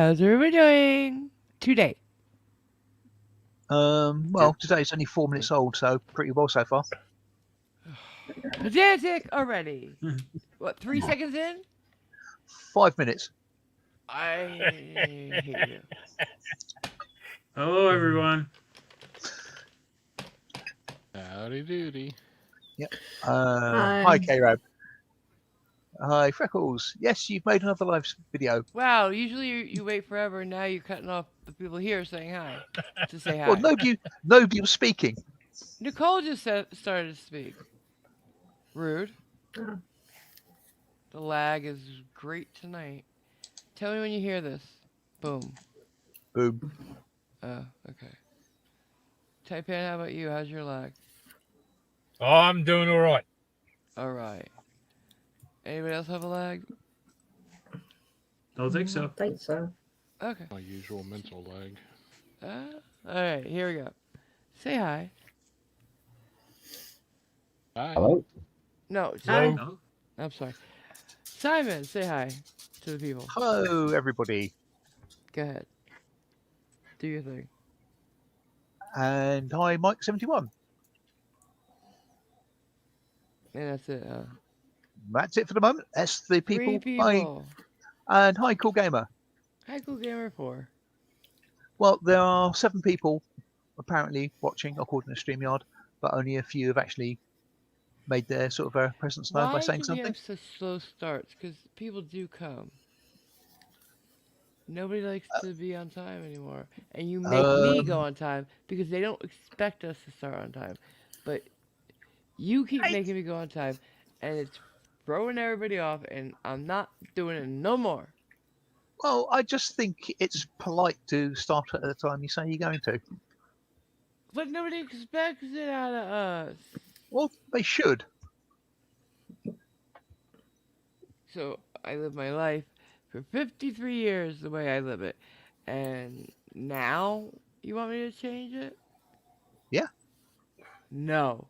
How's everybody doing today? Well, today's only 4 minutes old, so pretty well so far. Pedantic already. What, 3 seconds in? 5 minutes. I hate you. Hello, everyone. Howdy doody. Yep. Hi, K-Rab. Hi, Freckles. Yes, you've made another live video. Wow, usually you wait forever, and now you're cutting off the people here saying hi to say hi. Well, nobody was speaking. Nicole just started to speak. Rude. The lag is great tonight. Tell me when you hear this. Boom. Boom. Oh, okay. Taipan, how about you? How's your lag? Oh, I'm doing all right. All right. Anybody else have a lag? Don't think so. I think so. Okay. My usual mental lag. All right, here we go. Say hi. Hi. Hello? No, Hi. No? I'm sorry. Simon, say hi to the people. Hello, everybody. Go ahead. Do your thing. And hi, Mike71. And that's it. That's it for the moment. That's the people. Three people. And hi, Cool Gamer. Hi, Cool Gamer 4. Well, there are 7 people apparently watching, according to StreamYard, but only a few have actually made their sort of presence known by saying Why do we something. have such slow starts? Because people do come. Nobody likes to be on time anymore. And you make me go on time because they don't expect us to start on time. But you keep making me go on time, and it's throwing everybody off, and I'm not doing it no more. Well, I just think it's polite to start at the time you say you're going to. But nobody expects it out of us. Well, they should. So I live my life for 53 years the way I live it. And now you want me to change it? Yeah. No.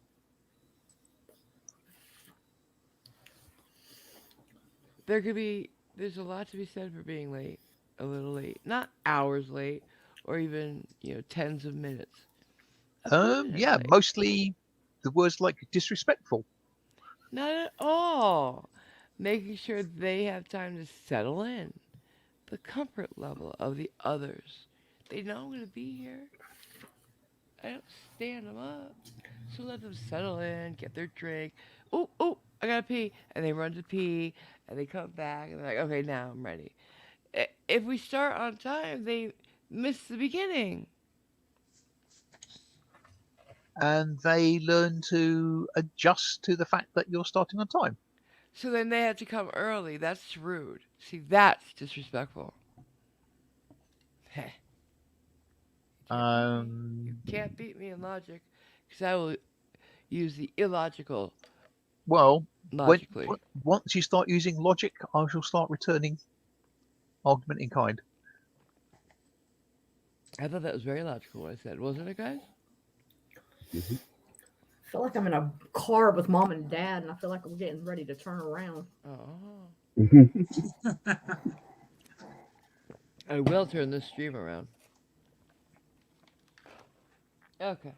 There's a lot to be said for being late, a little late. Not hours late, or even, tens of minutes. Yeah, late. mostly the words like disrespectful. Not at all. Making sure they have time to settle in. The comfort level of the others. They know I'm going to be here. I don't stand them up. So let them settle in, get their drink. Oh, I gotta pee. And they run to pee, and they come back, and they're like, okay, now I'm ready. If we start on time, they miss the beginning. And they learn to adjust to the fact that you're starting on time. So then they have to come early. That's rude. See, that's disrespectful. Heh. You can't beat me in logic, because I will use the illogical. Well, logically. Once you start using logic, I shall start returning argument in kind. I thought that was very logical what I said, wasn't it, guys? I feel like I'm in a car with mom and dad, and I feel like we're getting ready to turn around. Oh. I will turn this stream around. Okay.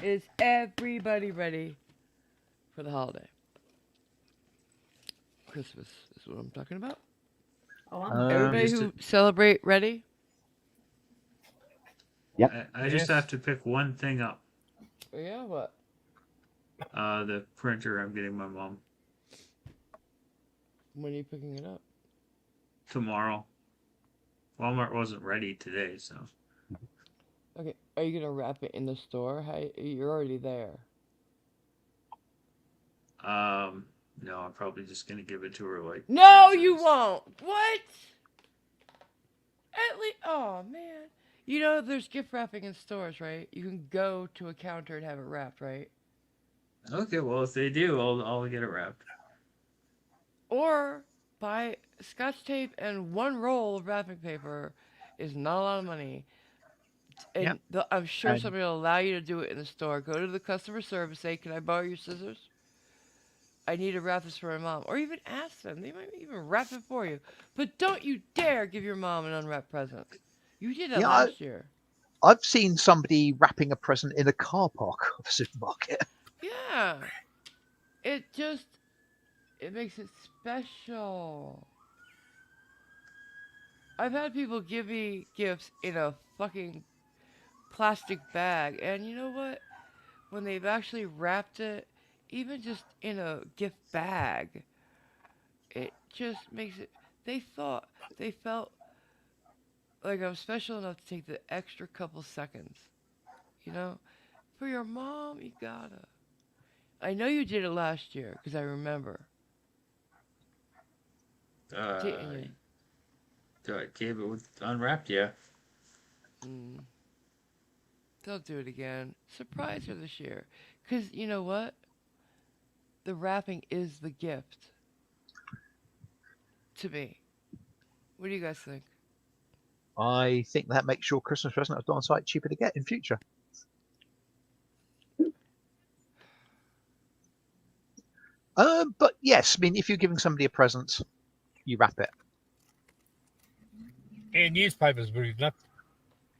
Is everybody ready for the holiday? Christmas is what I'm talking about. Oh, Everybody who celebrate ready? Yep. I just have to pick one thing up. Yeah, what? The printer I'm getting my mom When are you picking it up? tomorrow. Walmart wasn't ready today, so. Okay, are you gonna wrap it in the store? You're already there. No, I'm probably just gonna give it to her like. No, you won't. What? At least, oh man, You know, there's gift wrapping in stores, right? You can go to a counter and have it wrapped, right? Okay, well if they do, I'll get it wrapped. Or buy scotch tape and one roll of wrapping paper is not a lot of money. Yeah. And I'm sure And somebody will allow you to do it in the store. Go to the customer service, say, "Can I borrow your scissors? I need to wrap this for my mom." Or even ask them. They might even wrap it for you. But don't you dare give your mom an unwrapped present. You did that yeah, last year. I've seen somebody wrapping a present in a car park of a supermarket. Yeah. It just it makes it special. I've had people give me gifts in a fucking plastic bag, and you know what? When they've actually wrapped it, even just in a gift bag, it just makes it. They thought they felt like I was special enough to take the extra couple seconds. You know, for your mom, you gotta. I know you did it last year because I remember, didn't Uh, you? I gave it with unwrapped, yeah. Mm. They'll do it again. Surprise her this year, because you know what? The wrapping is the gift to me. What do you guys think? I think that makes your Christmas present of on site cheaper to get in future. But yes, I mean, if you're giving somebody a present, you wrap it. And newspapers, but enough.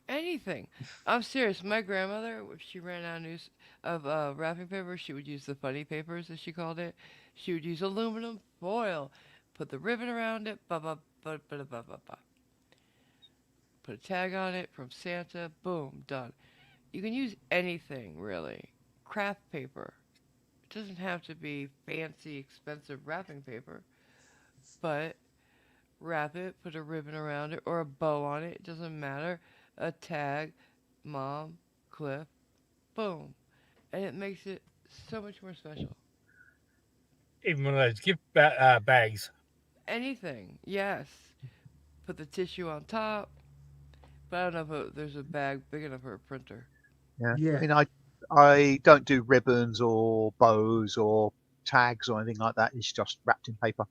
Anything. I'm serious. My grandmother, if she ran out of wrapping paper, she would use the funny papers, as she called it. She would use aluminum foil, put the ribbon around it, put a tag on it from Santa, boom, done. You can use anything, really. Craft paper. It doesn't have to be fancy, expensive wrapping paper, but wrap it, put a ribbon around it, or a bow on it, it doesn't matter. A tag, Mom, Cliff, boom. And it makes it so much more special. Even one of those gift bags. Anything, yes. Put the tissue on top, but I don't know if there's a bag big enough for a printer. Yeah. I Yeah. mean, I don't do ribbons or bows or tags or anything like that. It's just wrapped in paper.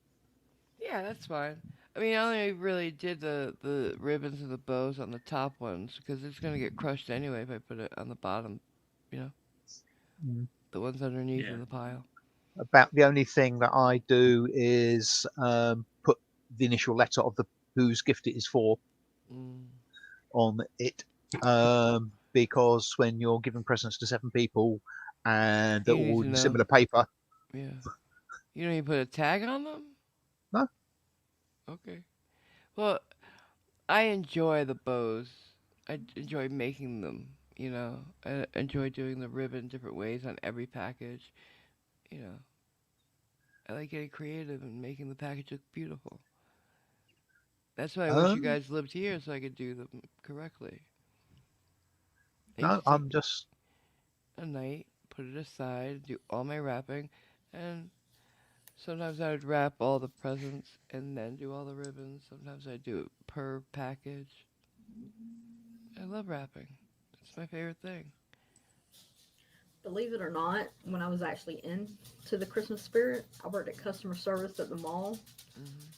Yeah, that's fine. I mean, I only really did the ribbons and the bows on the top ones because it's gonna get crushed anyway if I put it on the bottom. You know, Mm. the ones underneath Yeah. in the pile. About the only thing that I do is put the initial letter of the whose gift it is for Mm. on it, because when you're giving presents to 7 people and they're You need all to in know. similar paper, Yeah. You don't even put a tag on them? no. Okay. Well, I enjoy the bows. I enjoy making them, you know. I enjoy doing the ribbon different ways on every package, you know. I like getting creative and making the package look beautiful. That's why I wish you Um, guys lived here so I could do them correctly. I used no, to take I'm just a night, put it aside, do all my wrapping, and sometimes I would wrap all the presents and then do all the ribbons. Sometimes I do it per package. I love wrapping. It's my favorite thing. Believe it or not, when I was actually into the Christmas spirit, I worked at customer service at the mall, Hmm.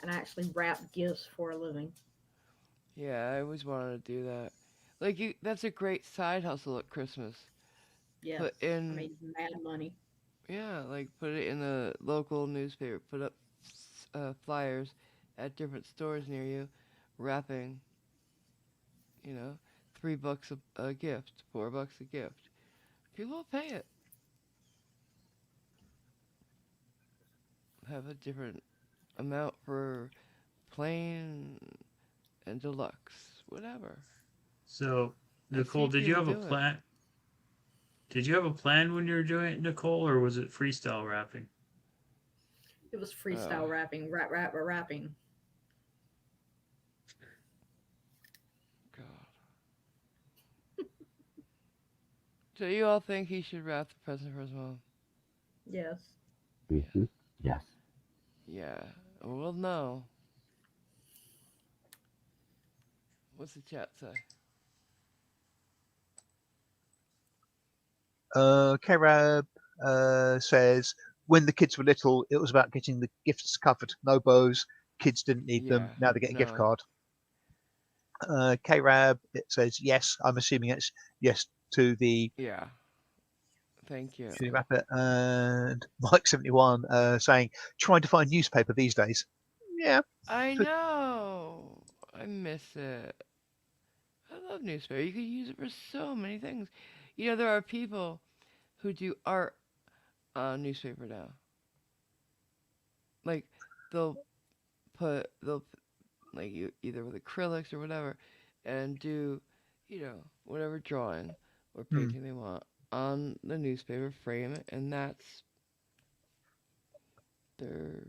and I actually wrapped gifts for a living. Yeah, I always wanted to do that. Like that's a great side hustle at Christmas. Yes, Put I in, made mad money. yeah, like put it in the local newspaper. Put up flyers at different stores near you, wrapping. You know, $3 a gift, $4 a gift. People will pay it. Have a different amount for plain and deluxe, whatever. So, I Nicole, see did you people have a do it. plan? Did you have a plan when you were doing it, Nicole, or was it freestyle rapping? It was Oh freestyle rapping, rapping. God. So you all think he should wrap the present for his mom? Yes. Yeah. Mm-hmm. Yes. Yeah. Well, no. What's the chat say? Kerab says, when the kids were little, it was about getting the gifts covered. No bows. Kids didn't need them. Yeah. Now they get a gift No. card. Krab, it says yes. I'm assuming it's yes to the Yeah. Thank you. rabbit. And Mike71 saying, trying to find newspaper these days. Yeah. I know. I miss it. I love newspaper. You could use it for so many things. You know, there are people who do art on newspaper now. Like they'll they'll like you either with acrylics or whatever, and do, whatever drawing or Hmm. painting they want on the newspaper, frame it, and that's their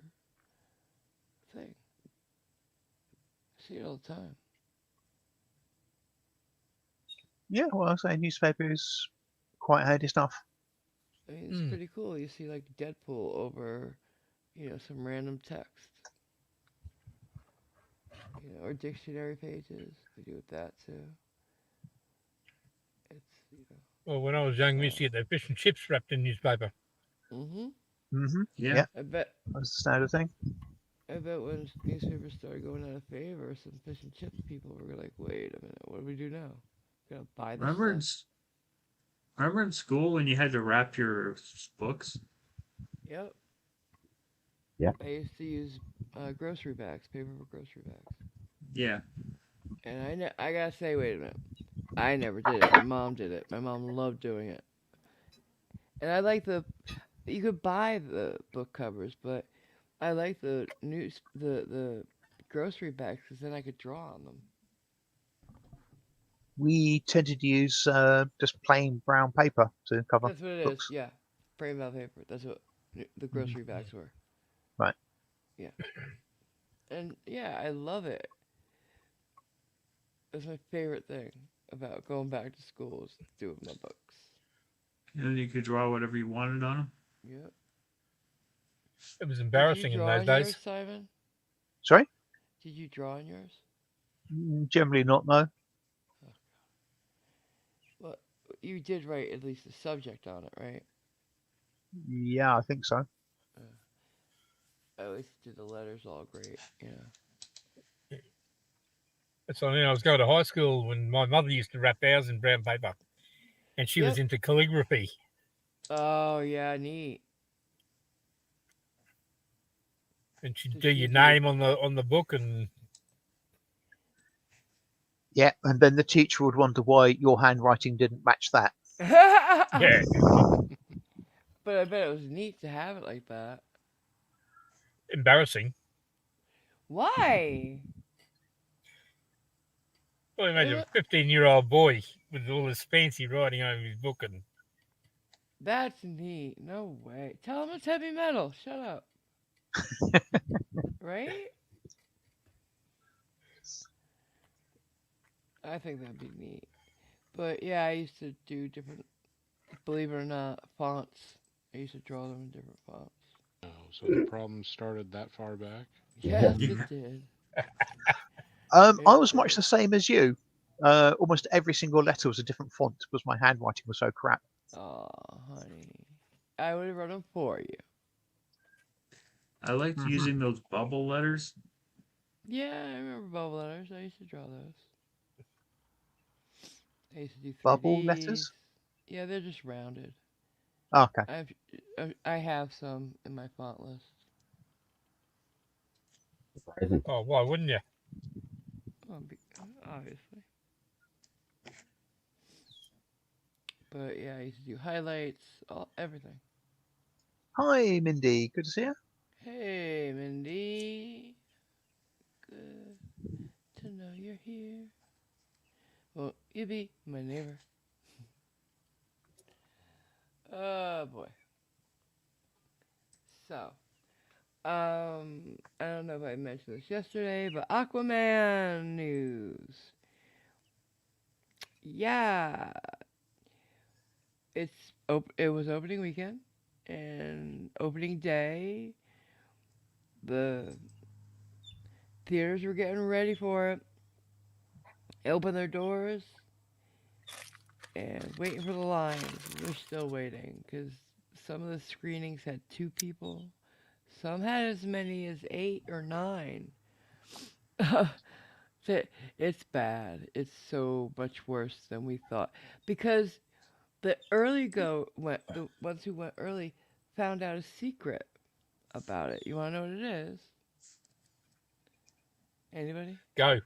thing. I see it all the time. Yeah, well, I say newspaper is quite handy stuff. I mean, it's pretty cool. You see like Deadpool over, some random text. Or dictionary pages. They do with that too. It's. Well, when I was young, we used to get the fish and chips wrapped in newspaper. Mhm. Mm-hmm. Yeah. I bet. That's the standard thing. I bet when newspapers started going out of favor, some fish and chips people were like, "Wait a minute, what do we do now? We gotta buy this Remember in, stuff." remember in school when you had to wrap your books? Yep. Yeah. I used to use grocery bags, paper for grocery bags, Yeah. and I gotta say, wait a minute. I never did it. My mom did it. My mom loved doing it, and I like you could buy the book covers, but I like the grocery bags because then I could draw on them. We tended to use just plain brown paper to cover That's what it is. books. Yeah, frame out paper. That's what the grocery bags were. Right. Yeah, and yeah, I love it. It's my favorite thing about going back to school is doing my books. And you could draw whatever you wanted on them. Yep. It was Did you embarrassing in draw those on days. yours, Simon? Sorry? Did you draw on yours? Generally not, no. Well, you did write at least a subject on it, right? Yeah, I think so. I always did the letters all great. Yeah. That's when I was going to high school when my mother used to wrap ours in brown paper, and she was Yep. into calligraphy. Oh yeah, neat. And she'd Did do she your do- name on the book, and Yeah, and then the teacher would wonder why your handwriting didn't match that. yeah, But I bet it was neat to have it like that. embarrassing. Why? Well, imagine a 15-year-old boy with all this fancy writing over his book, and That's neat. No way. Tell him it's heavy metal. Shut up. Right? I think that'd be neat. But yeah, I used to do different, believe it or not, fonts. I used to draw them in different fonts. Oh, so the problem started that far back? Yes, Yeah. it did. I It was much did. the same as you. Almost every single letter was a different font because my handwriting was so crap. Aw, honey. I would have run them for you. I liked Mhm. using those bubble letters. Yeah, I remember bubble letters. I used to draw those. I used to do 3Ds. Bubble letters? Yeah, they're just rounded. Okay. I have some in my font list. Present. oh, why wouldn't you? Well, obviously. But yeah, I used to do highlights, everything. Hi, Mindy. Good to see you. Hey, Mindy. Good to know you're here. Won't you be my neighbor? Oh boy. So, I don't know if I mentioned this yesterday, but Aquaman news. Yeah, it was opening weekend and opening day. The theaters were getting ready for it, open their doors and waiting for the lines. We're still waiting because some of the screenings had 2 people. Some had as many as 8 or 9. It's bad. It's so much worse than we thought because the ones who went early found out a secret about it. You want to know what it is? Anybody? Go.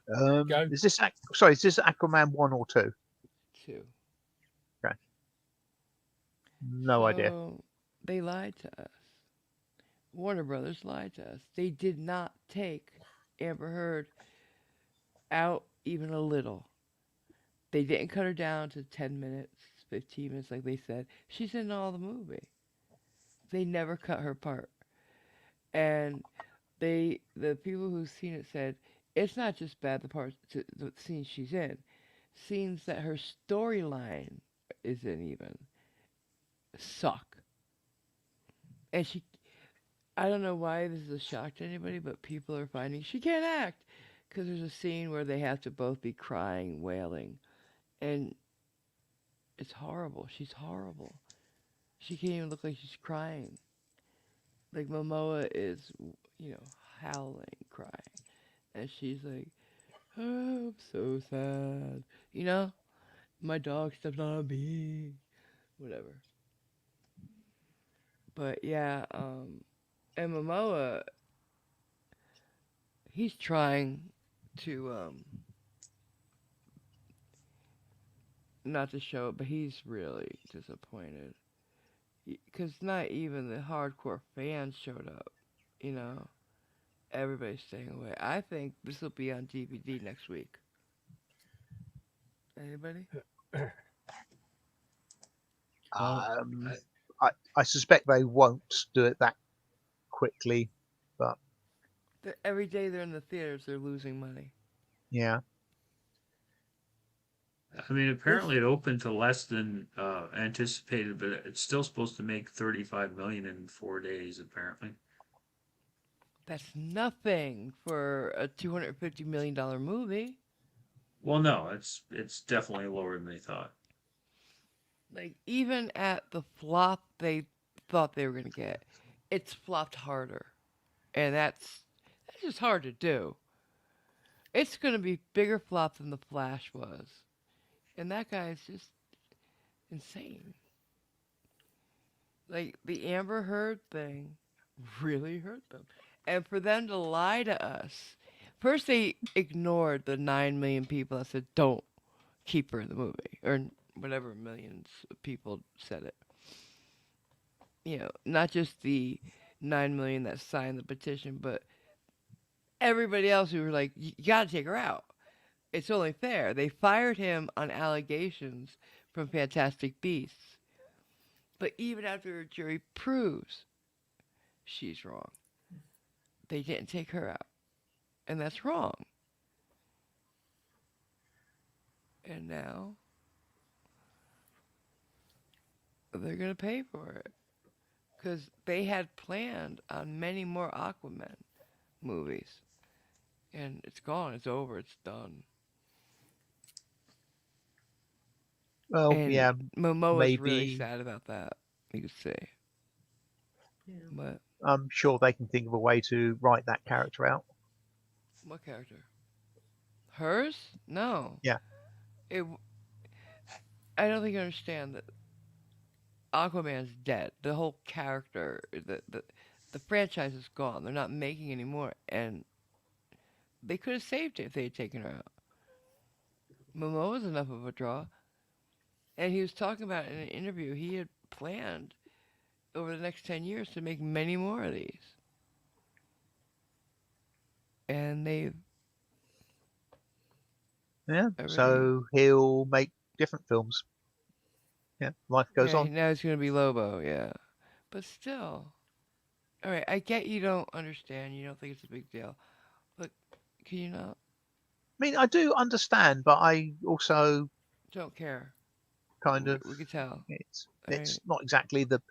Go. Is this is this Aquaman 1 or 2? 2. Okay. No idea. So they lied to us. Warner Brothers lied to us. They did not take Amber Heard out even a little. They didn't cut her down to 10 minutes, 15 minutes like they said. She's in all the movie. They never cut her part. And the people who've seen it said it's not just bad the scenes she's in, scenes that her storyline isn't even suck. And I don't know why this is a shock to anybody, but people are finding she can't act because there's a scene where they have to both be crying, wailing, and it's horrible. She's horrible. She can't even look like she's crying. Like Momoa is, howling, crying, and she's like, "Oh, I'm so sad." My dog stepped on a bee, whatever. But yeah, and Momoa, he's trying to not to show it, but he's really disappointed because not even the hardcore fans showed up. Everybody's staying away. I think this will be on DVD next week. Anybody? Um, I suspect they won't do it that quickly, but Every day they're in the theaters, they're losing money. yeah. I mean, apparently it opened to less than anticipated, but it's still supposed to make 35 million in 4 days. Apparently. That's nothing for a $250 million movie. Well, no, it's definitely lower than they thought. Like, even at the flop they thought they were going to get, it's flopped harder. And that's just hard to do. It's going to be bigger flop than The Flash was. And that guy is just insane. Like, the Amber Heard thing really hurt them. And for them to lie to us, first they ignored the 9 million people that said, don't keep her in the movie. Or whatever millions of people said it. Not just the 9 million that signed the petition, but everybody else who were like, you gotta take her out. It's only fair. They fired him on allegations from Fantastic Beasts. But even after a jury proves she's wrong, they didn't take her out. And that's wrong. And now they're going to pay for it. Because they had planned on many more Aquaman movies. And it's gone. It's over. It's done. Well, And yeah, Momoa's really maybe. sad about that, you could say. Yeah. But I'm sure they can think of a way to write that character out. what character? Hers? No. Yeah. I don't think you understand that Aquaman's dead. The whole character, the franchise is gone. They're not making any more, and they could have saved it if they had taken her out. Momoa's enough of a draw. And he was talking about in an interview, he had planned over the next 10 years to make many more of these. And Yeah. So he'll make different films. Yeah, life goes on. Now it's going to be Lobo, yeah. But still. All right, I get you don't understand. You don't think it's a big deal. But can you not? I mean, I do understand, but I also Don't care. kind of. We could tell. It's Alright. not exactly the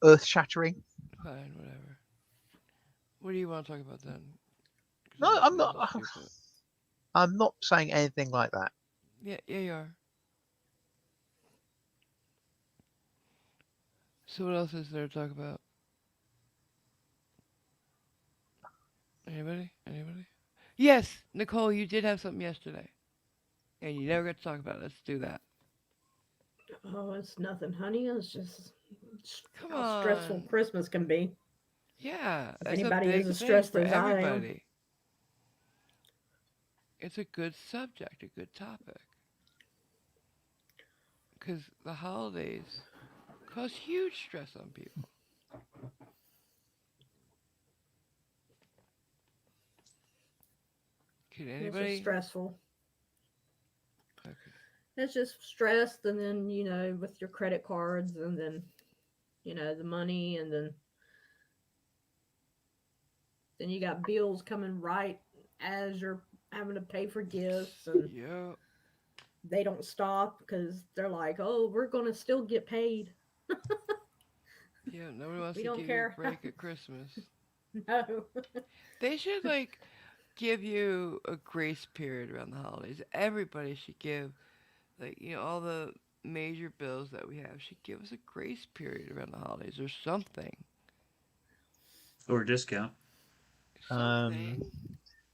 earth-shattering. Fine, whatever. What do you want to talk about then? 'Cause No, this I'm is not. stupid. I'm not saying anything like that. Yeah, you are. So what else is there to talk about? Anybody? Yes, Nicole, you did have something yesterday, and you never got to talk about it. Let's do that. Oh, it's nothing, honey. It's just Come how stressful on. Christmas can be. Yeah, If that's a anybody is big as thing stressed for as I am, everybody. It's a good subject, a good topic. Because the holidays cause huge stress on people. Can it's just anybody? stressful. Okay. It's just stressed, and then with your credit cards, and then the money, and then you got bills coming right as you're having to pay for gifts, and Yeah. they don't stop because they're like, oh, we're gonna still get paid. Yeah, nobody wants We to don't give you a care. break at Christmas. No. They should give you a grace period around the holidays. Everybody should give all the major bills that we have should give us a grace period around the holidays or something. Or a discount. Um, Something.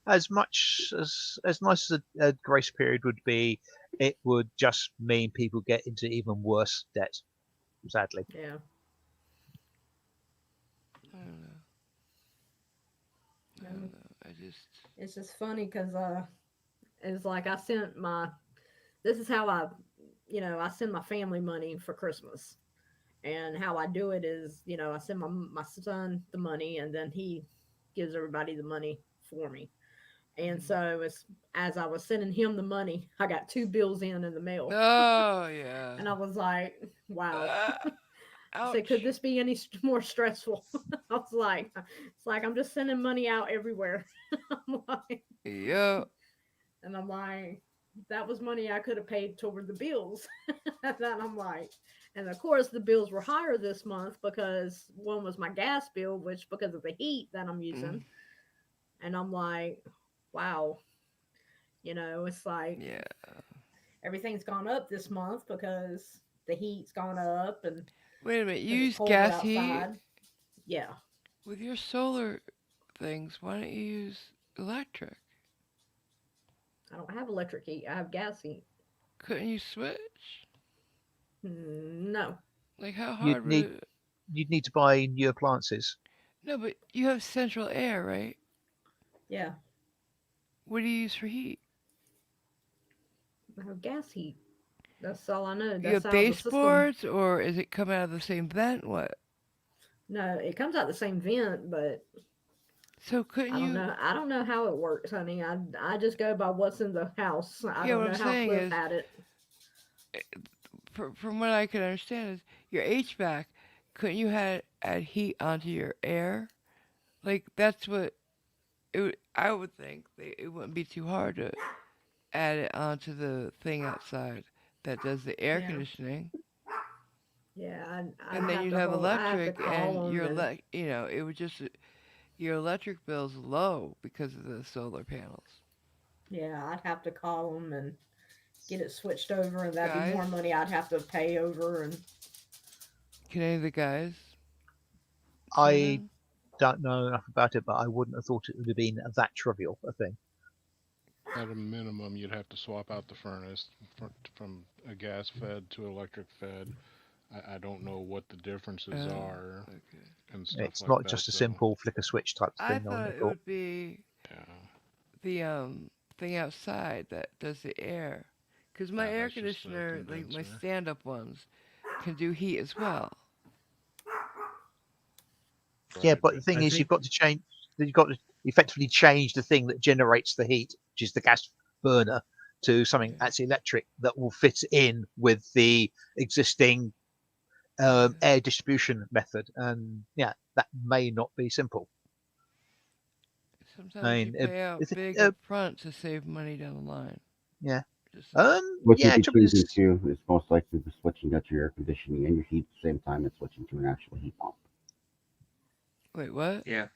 as much as nice as a grace period would be, it would just mean people get into even worse debt. Sadly. Yeah. I don't know. I Um, don't know. I just it's just funny because it's like I sent my. This is how I send my family money for Christmas. And how I do it is, I send my son the money, and then he gives everybody the money for me. And mm. so it's as I was sending him the money, I got two bills in the mail, Oh yeah. and I was like, "Wow." Ah, I said, "Could ouch. this be any more stressful?" I was like, "It's like I'm just sending money out everywhere." I'm like, Yeah. and I'm like, that was money I could have paid toward the bills. And then I'm like, and of course the bills were higher this month because one was my gas bill, which because of the heat that I'm Mm, using. And I'm like, wow, it's like yeah. everything's gone up this month because the heat's gone up and Wait a minute. You because it's use colder gas heat outside. Yeah, with your solar things. Why don't you use electric? I don't have electric heat. I have gas heat. Couldn't you switch? No, Like how You'd hard would need it? you'd need to buy new appliances. No, but you have central air, right? yeah, What do you use for heat? I have gas heat. That's all I know. You That's have how the system. baseboards, or is it coming out of the same vent? What? No, it comes out the same vent, but So couldn't I don't you? know. I don't know how it works, honey. I just go by what's in the house. I Yeah, don't what I'm know how saying Cliff is, had it. from what I can understand, is your HVAC. Couldn't you add heat onto your air? Like that's what I would think. It wouldn't be too hard to add it onto the thing outside that does the air Yeah, conditioning, yeah. I'd and then have you'd to have hold. I have to electric, and call them, and it would just your electric bill's low because of the solar panels. yeah, I'd have to call them and get it switched over, and that'd be Guys, more money I'd have to pay over. And can any of the guys chime I in? don't know enough about it, but I wouldn't have thought it would have been that trivial a thing. At a minimum, you'd have to swap out the furnace from a gas fed to electric fed. I don't know what the differences Oh, are okay. and stuff It's like not that. just a So, simple flick a switch type of I thing. I wouldn't thought have it thought. would be yeah, the thing outside that does the air, because my air that's just a conditioner, like my condenser. stand-up ones, can do heat as well. Yeah, Right, but the but thing I is, think, you've got to change. You've got to effectively change the thing that generates the heat, which is the gas burner, to something Yeah, that's electric that will fit in with the existing yeah. air distribution method. And yeah, that may not be simple. I Sometimes you mean, pay out if it, big up front to save money down the line. yeah, Just saying. What you yeah. could Trouble choose is, into is most likely the switching out your air conditioning and your heat at the same time and switching to an actual heat pump. Wait, what? yeah,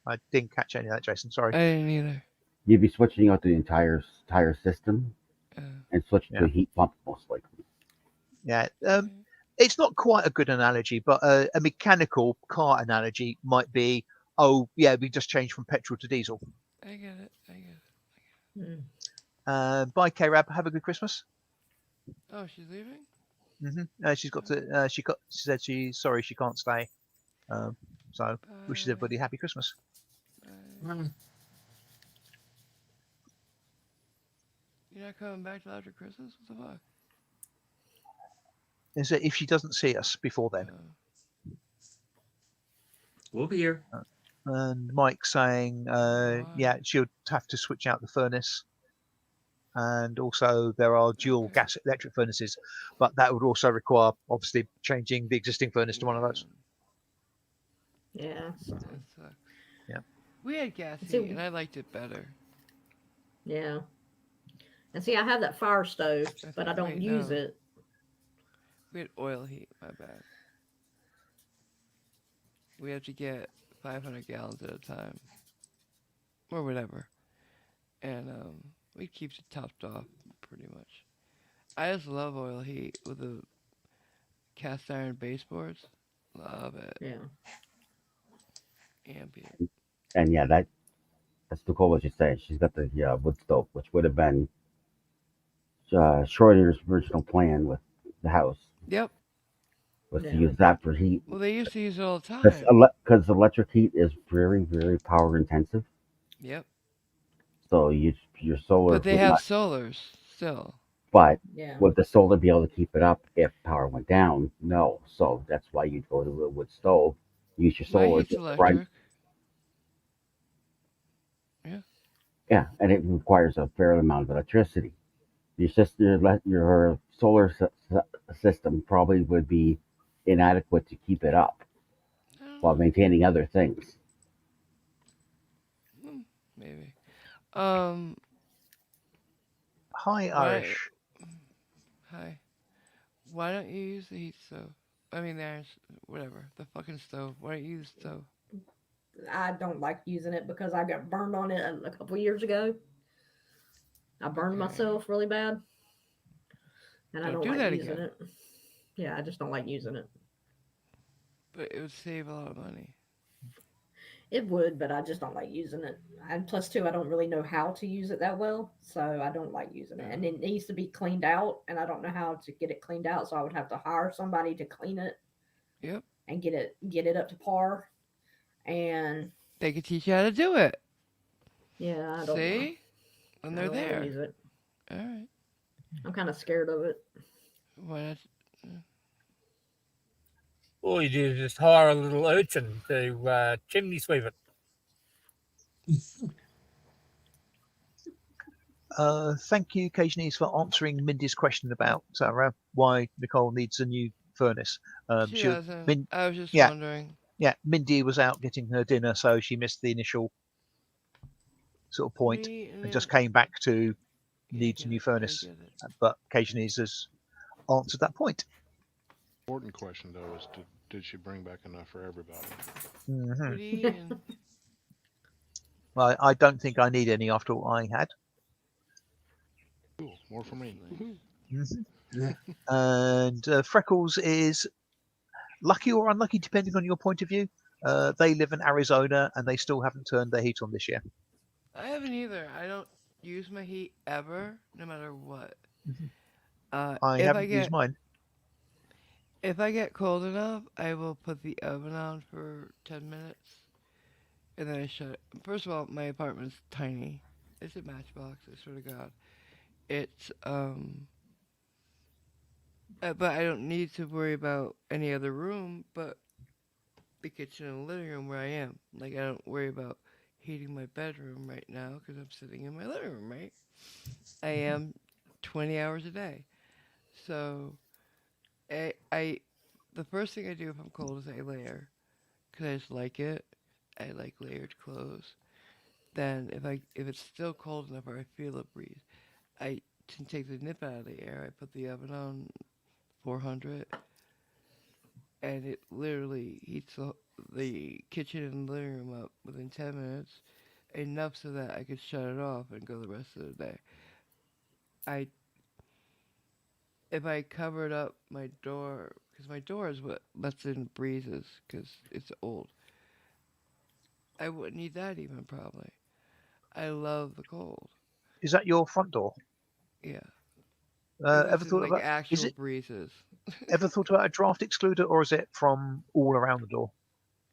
I didn't catch any of that, Jason. Sorry. I didn't either. You'd be switching out the entire system Uh, and switching to Yeah. a heat pump most likely. Yeah. It's not quite a good analogy, but a mechanical car analogy might be, oh yeah, we just changed from petrol to diesel. I get it. I get it. Bye, K-Rab. Have a good Christmas. Oh, she's leaving. She's got to. She said she's sorry she can't stay. So wishes Bye. everybody happy Christmas. Bye. You're not coming back till after Christmas? What the fuck? Is that if she doesn't see us before then? We'll be here. And Mike saying, yeah, she'll have to switch out the furnace. And also there are dual Okay. gas electric furnaces, but that would also require obviously changing the existing furnace to one of those. Yeah. So, That sucks. Yeah. We had gas See- heat, and I liked it better. yeah. And see, I have that fire stove, but I don't Wait, use no. it. We had oil heat. My bad. We have to get 500 gallons at a time, or whatever, and we keep it topped off pretty much. I just love oil heat with the cast iron baseboards. Love it. Yeah. Ambient. And yeah, that's Nicole what she's saying. She's got the wood stove, which would have been Schrodinger's original plan with the house Yep. was Yeah. to use that for heat. Well, they used to use it all the time. Because electric heat is very, very power intensive. Yep. So your solar But they would have not. solars still. But Yeah. would the solar be able to keep it up if power went down? No. So that's why you'd go to a wood stove, use your My solar heat's to run. electric. Yeah, and it requires a fair amount of electricity. Your solar system probably would be inadequate to keep it up I don't while know. maintaining other things. Maybe. Hi, Why? Irish. Hi. Why don't you use the heat stove? I mean, there's whatever the fucking stove. Why don't you use the stove? I don't like using it because I got burned on it a couple years ago. I burned Okay. myself really bad, and I Don't don't do like that using again. it. Yeah, I just don't like using it. But it would save a lot of money. It would, but I just don't like using it. And plus, too, I don't really know how to use it that well, so I don't like using it. And it needs to be cleaned out, and I don't know how to get it cleaned out, so I would have to hire somebody to clean it Yep. and get it up to par. And They could teach you how to do it. yeah, I don't know. See? And I they're don't want to there. use it. All right. I'm kind of scared of it. Why not? All you do is just hire a little urchin to chimney sweep it. Thank you, Occasionally, for answering Mindy's question about why Nicole needs a new furnace. She doesn't. I was just yeah, wondering. yeah, Mindy was out getting her dinner, so she missed the initial sort of point and just came back to needs a new furnace. But Occasionally has answered that point. Important question though is did she bring back enough for everybody? What are you eating? Well, I don't think I need any after what I had. Cool, more for me. And Freckles is lucky or unlucky, depending on your point of view. They live in Arizona and they still haven't turned their heat on this year. I haven't either. I don't use my heat ever, no matter what. I haven't used mine. If I get cold enough, I will put the oven on for 10 minutes, and then I shut it. First of all, my apartment's tiny. It's a matchbox, I swear to God. It's, but I don't need to worry about any other room but the kitchen and living room where I am. Like, I don't worry about heating my bedroom right now because I'm sitting in my living room, right? I am 20 hours a day. So, the first thing I do if I'm cold is I layer, because I just like it. I like layered clothes. Then if it's still cold enough or I feel a breeze, I can take the nip out of the air. I put the oven on 400, and it literally heats the kitchen and living room up within 10 minutes. enough so that I could shut it off and go the rest of the day. I if I covered up my door, because my door is what lets in breezes, because it's old. I wouldn't need that even probably. I love the cold. Is that your front door? Yeah, it lets Ever in thought like about? Is actual it breezes. ever thought about a draft excluder, or is it from all around the door?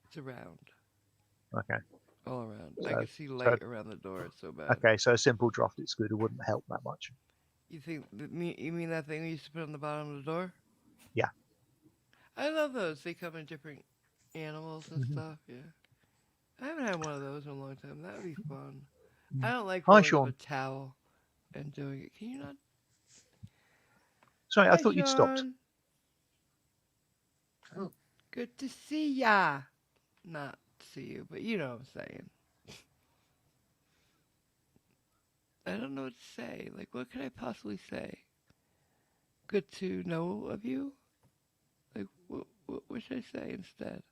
It's around, Okay, all around. I so can see so light around the door. It's so bad. okay, so a simple draft excluder wouldn't help that much. You think you mean that thing we used to put on the bottom of the door? Yeah. I love those. They come in different animals and Hmm. stuff. Yeah. I haven't had one of those in a long time. That would be fun. I Mm. don't like Hi, rolling up a Sean. towel and doing it. Can you not? Sorry, I Hi, thought you'd stopped. Sean. Oh, Good to see ya. Not see you, but you know what I'm saying. I don't know what to say. Like, what could I possibly say? Good to know of you? Like, what should I say instead?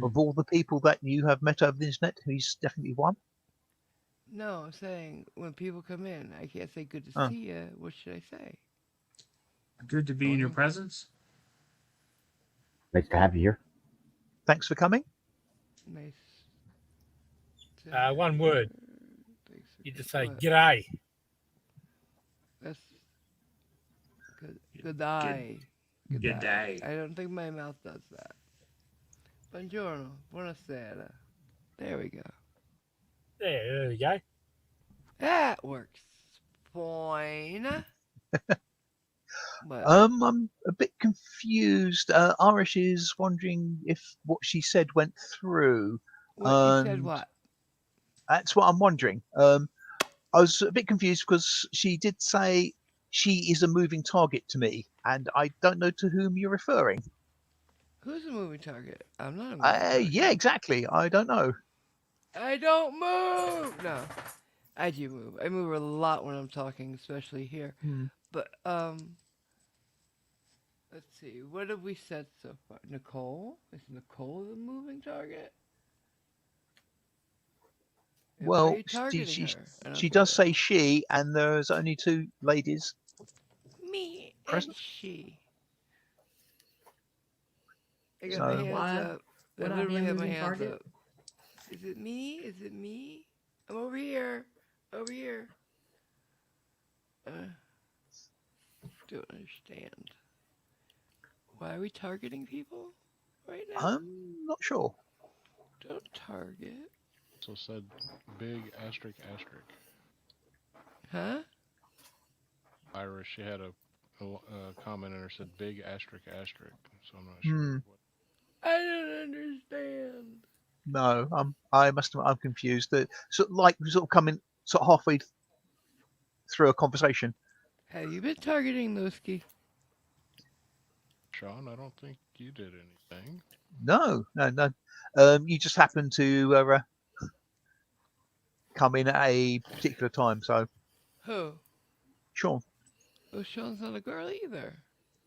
Of all the people that you have met over the internet, he's definitely one. No, I'm saying when people come in, I can't say good to Oh, see ya. What should I say? good to be in your presence. Nice to have you here. thanks for coming. Nice. One word. Thanks You for just say what? g'day. That's good eye. Good Good eye. day. I don't think my mouth does that. Buongiorno. Buonasera. There we go. There you go. That works fine. But I'm a bit confused. Irish is wondering if what she said went through, what you said and what? that's what I'm wondering. I was a bit confused because she did say she is a moving target to me, and I don't know to whom you're referring. Who's a moving target? I'm not a moving Yeah, target. exactly. I don't know. I don't move. No, I do move. I move a lot when I'm talking, especially here. Hmm. But let's see. What have we said so far? Nicole? Is Nicole the moving target? And why are Well, you targeting her? I don't she get does it. say she, and there's only two ladies Me and present. she. I got my So, hands Why up. I would I be literally a have my moving hands target? up. Is it me? Is it me? I'm over here. Over here. Don't understand. Why are we targeting people right now? I'm not sure. Don't target. So said big asterisk asterisk. Huh? Irish, she had a comment in her said big asterisk asterisk. So I'm not sure Hmm. what. I don't understand. No, I must admit I'm confused. That sort of like sort of coming sort of halfway through a conversation. Have you been targeting Mooski? Sean, I don't think you did anything. No, no, no. You just happen to come in at a particular time. So, Who? Sean, Oh, Sean's not a girl either.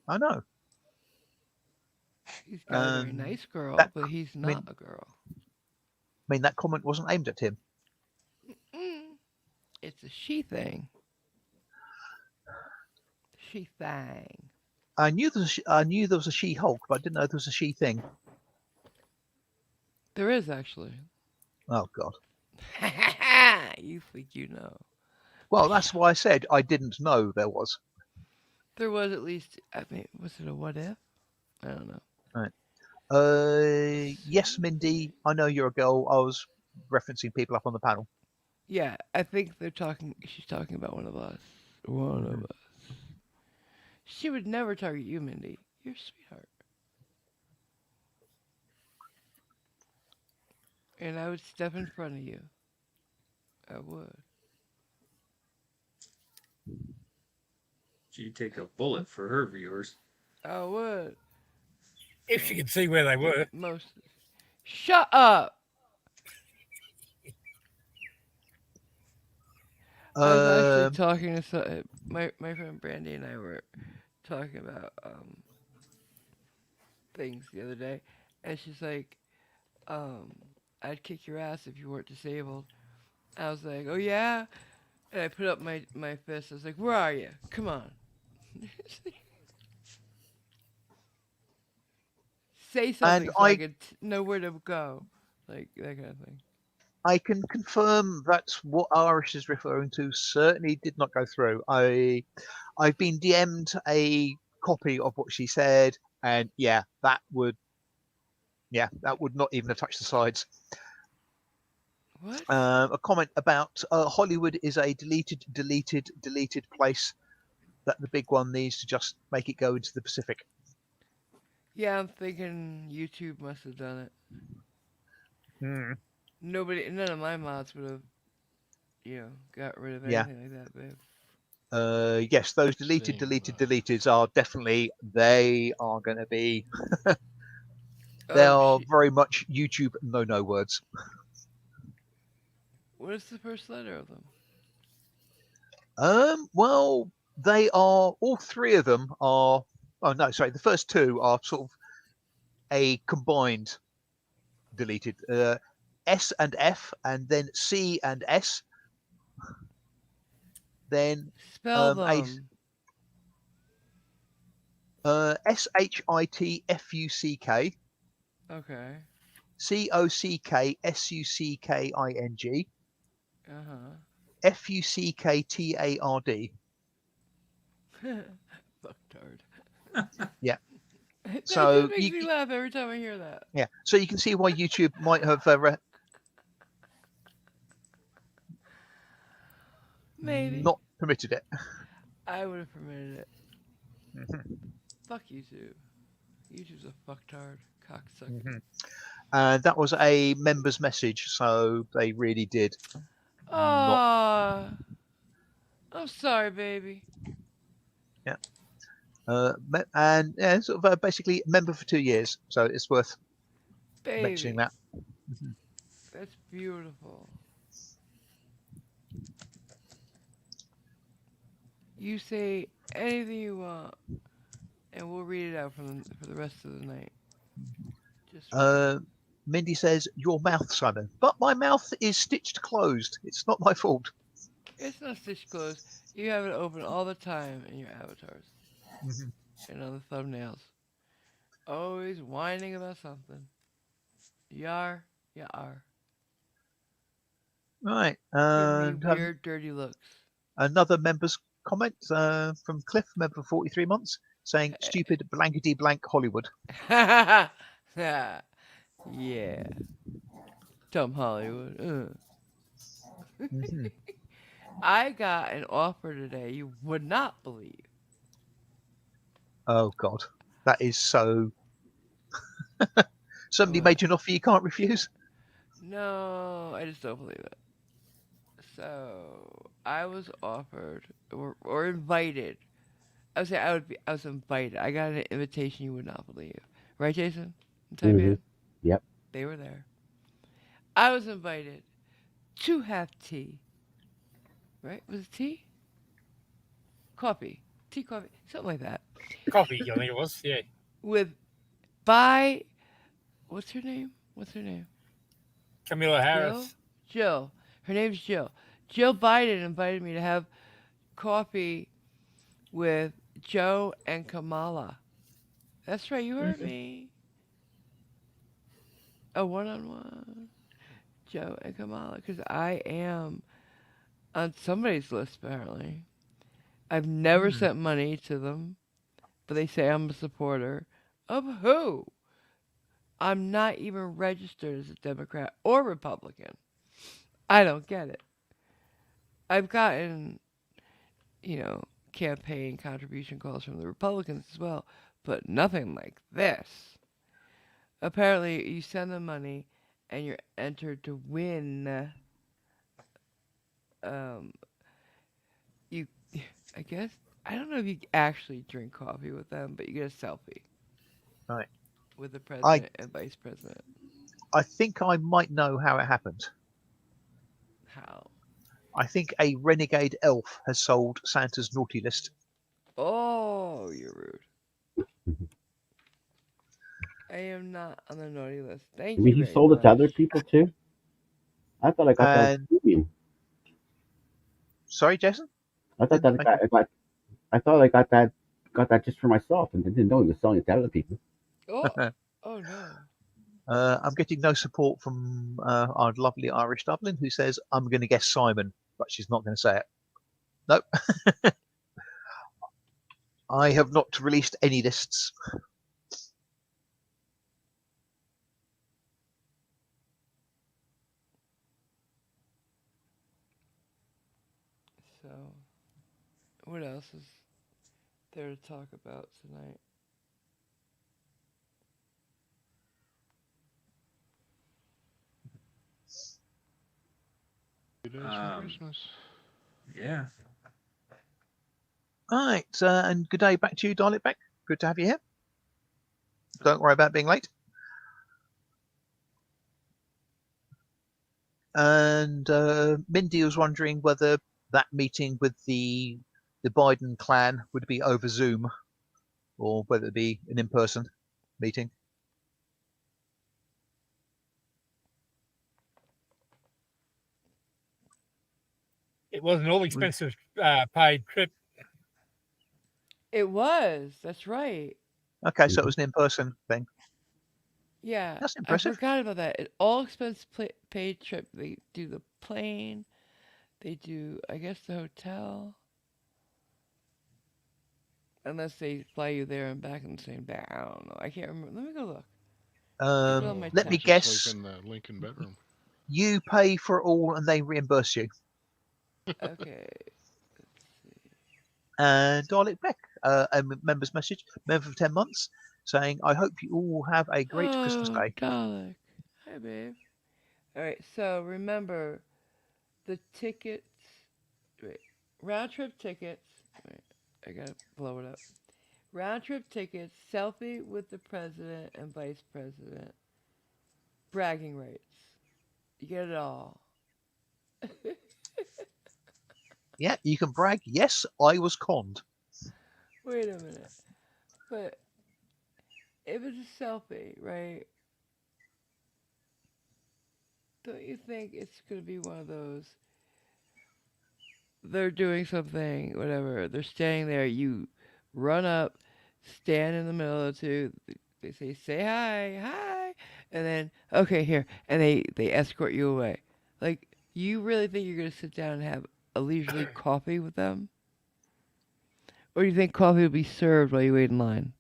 I know. He's got a very Um, nice girl, that but he's I not a girl. mean that comment wasn't aimed at him. Mm, it's a she thing. She thing. I knew there was a She Hulk, but I didn't know there was a She Thing. There is actually. Oh God. You think you know. Well, that's why I said I didn't know there was. There was at least, I mean, was it a what if? I don't know. Right. Yes, Mindy, I know you're a girl. I was referencing people up on the panel. Yeah, I think she's talking about one of us. One of Mhm. us. She would never target you, Mindy. You're a sweetheart. And I would step in front of you. I would. She'd take a bullet for her viewers. I would. If she could see where they were. Most. Shut up! I was actually Um, talking to my friend Brandy and I were talking about things the other day, and she's like, um, I'd kick your ass if you weren't disabled. I was like, oh yeah? And I put up my fist. I was like, where are you? Come on. Say And something so I I could know where to go. Like, that kind of thing. I can confirm that's what Irish is referring to. Certainly did not go through. I've been DM'd a copy of what she said, and that would not even have touched the sides. What? A comment about Hollywood is a deleted place. That the big one needs to just make it go into the Pacific. Yeah, I'm thinking YouTube must have done it. Hmm. None of my mods would have, got rid of Yeah. anything like that, babe. Yes, those Same. deleteds are definitely, they are going to be, they Oh, are very much YouTube no words. what is the first letter of them? Well, they are, all three of them are, oh no, sorry, the first two are sort of a combined deleted. S and F, and then C and S, then Spell a them. SHITFUCK, Okay. COCKSUCKING, Uh FUCKTARD. huh. Fucktard. Yeah. That So just makes you, me laugh every time I hear that. yeah. So you can see why YouTube might have Maybe. not permitted it. I would have permitted it. Mhm, Fuck YouTube. YouTube's a fucktard. Cocksucker. mhm. And that was a member's message, so they really did not. Aww. I'm sorry, baby. Yeah. And yeah, sort of basically member for 2 years, so it's worth mentioning Baby. that. Mhm. That's beautiful. You say anything you want, and we'll read it out for the rest of the night. Just for you. Uh, Mindy says, "Your mouth, Simon." But my mouth is stitched closed. It's not my fault. It's not stitch closed. You have it open all the time in your avatars Mhm. and on the thumbnails. Always whining about something. Yar, yar. Right. Giving me And weird, dirty looks. another member's comment from Cliff, member for 43 months, saying, "Stupid blankety blank Hollywood." yeah. Dumb Hollywood. Mhm. I got an offer today you would not believe. Oh God, that is so. Somebody What? made you an offer you can't refuse. No, I just don't believe it. So I was offered or invited. I would say I was invited. I got an invitation you would not believe. Right, Jason? In Hmm. Taipan? Yep. They were there. I was invited to have tea. Right? Was it tea? Coffee. Tea, coffee. Something like that. Coffee, I think it was. Yeah. With by what's her name? What's her name? Camilla Jill? Harris. Jill. Her name's Jill. Jill Biden invited me to have coffee with Joe and Kamala. That's right, you heard Mhm. me. A one-on-one. Joe and Kamala. Because I am on somebody's list, apparently. I've never Mm. sent money to them, but they say I'm a supporter. Of who? I'm not even registered as a Democrat or Republican. I don't get it. I've gotten, campaign contribution calls from the Republicans as well, but nothing like this. Apparently, you send them money and you're entered to win. Um, you, I guess, I don't know if you actually drink coffee with them, but you get a selfie Right. with the I president and vice president. I think I might know how it happened. How? I think a renegade elf has sold Santa's naughty list. Oh, you're rude. am not on the naughty list. Thank You you mean you very sold it to much. other people too? I thought I got that And premium. sorry, Jason. I thought Didn't that make I thought I got that just for myself and didn't know he was selling it to other people. Oh, oh no. I'm getting no support from our lovely Irish Dublin, who says I'm going to guess Simon, but she's not going to say it. Nope. I have not released any lists. So, what else is there to talk about tonight? It is Um, Christmas. Yeah. All right, and good day back to you, Darling Beck. Good to have you here. Don't worry about being late. And Mindy was wondering whether that meeting with the Biden clan would be over Zoom or whether it be an in-person meeting. It was an all-expensive paid trip. It was. That's right. Okay, so it was an in-person thing. Yeah, That's I impressive. forgot about that. It all expense paid trip. They do the plane. They do, I guess, the hotel. Unless they fly you there and back in the same day. I don't know. I can't remember. Let me go look. On my Let me text. Just guess. sleep in the Lincoln bedroom. You pay for it all and they reimburse you. Okay. And Darling Beck, a member's message, member for 10 months, saying, I hope you all have a great Christmas Oh, day. Dalek. Hi, babe. All right. So remember, the tickets. Wait. Round trip tickets. Wait. I gotta blow it up. Round trip tickets. Selfie with the president and vice president. Bragging rights. You get it all. Yeah, you can brag. Yes, I was conned. Wait a minute. But if it's a selfie, right? Don't you think it's gonna be one of those? They're doing something, whatever. They're standing there. You run up, stand in the middle of the two. They say hi, hi," and then okay here, and they escort you away. Like you really think you're gonna sit down and have a leisurely coffee with them, or do you think coffee will be served while you wait in line?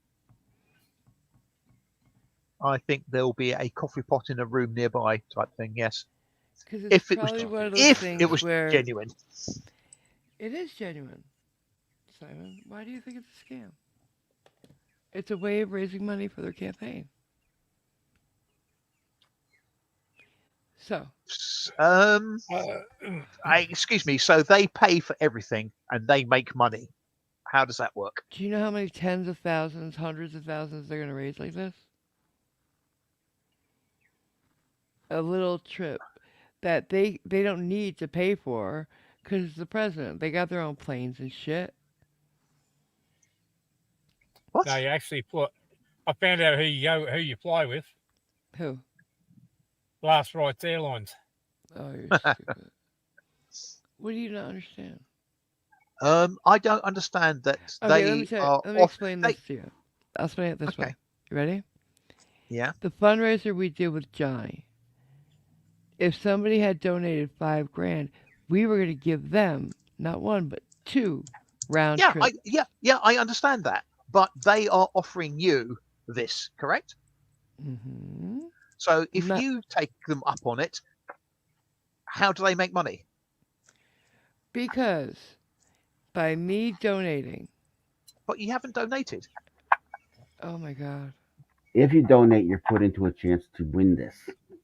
I think there'll be a coffee pot in a room nearby type thing, yes. Because it's If it was probably one of those if it things was where genuine. it is genuine. Simon, why do you think it's a scam? It's a way of raising money for their campaign. So, Um Uh, excuse me, so they pay for everything and they make money. How does that work? do you know how many tens of thousands, hundreds of thousands they're going to raise like this? A little trip that they don't need to pay for because it's the president. They got their own planes and shit. What? no, you actually put. I found out who you fly with. Who? Last Rights Airlines. Oh, you're stupid. What do you not understand? I don't understand that Okay, let me they tell you, are let me off explain they this to you. I'll explain it this okay. way. You ready? Yeah. The fundraiser we did with Johnny. If somebody had donated $5,000, we were going to give them not one but two round trip. I understand that. But they are offering you this, correct? Mm-hmm. So if Not you take them up on it, how do they make money? because by me donating. But you haven't donated. Oh my God. If you donate, you're put into a chance to win this.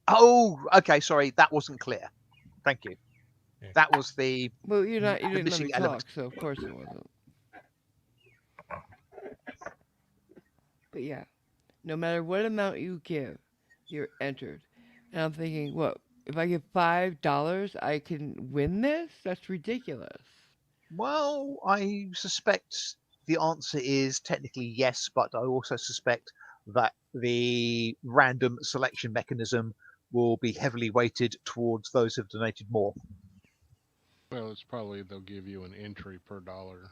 Oh, okay, sorry, that wasn't clear. Thank you. Yeah. That was the Well, you didn't let me missing element. talk, so of course it wasn't. But yeah, no matter what amount you give, you're entered. And I'm thinking, what? If I give $5, I can win this? That's ridiculous. Well, I suspect the answer is technically yes, but I also suspect that the random selection mechanism will be heavily weighted towards those who've donated more. Well, it's probably they'll give you an entry per dollar.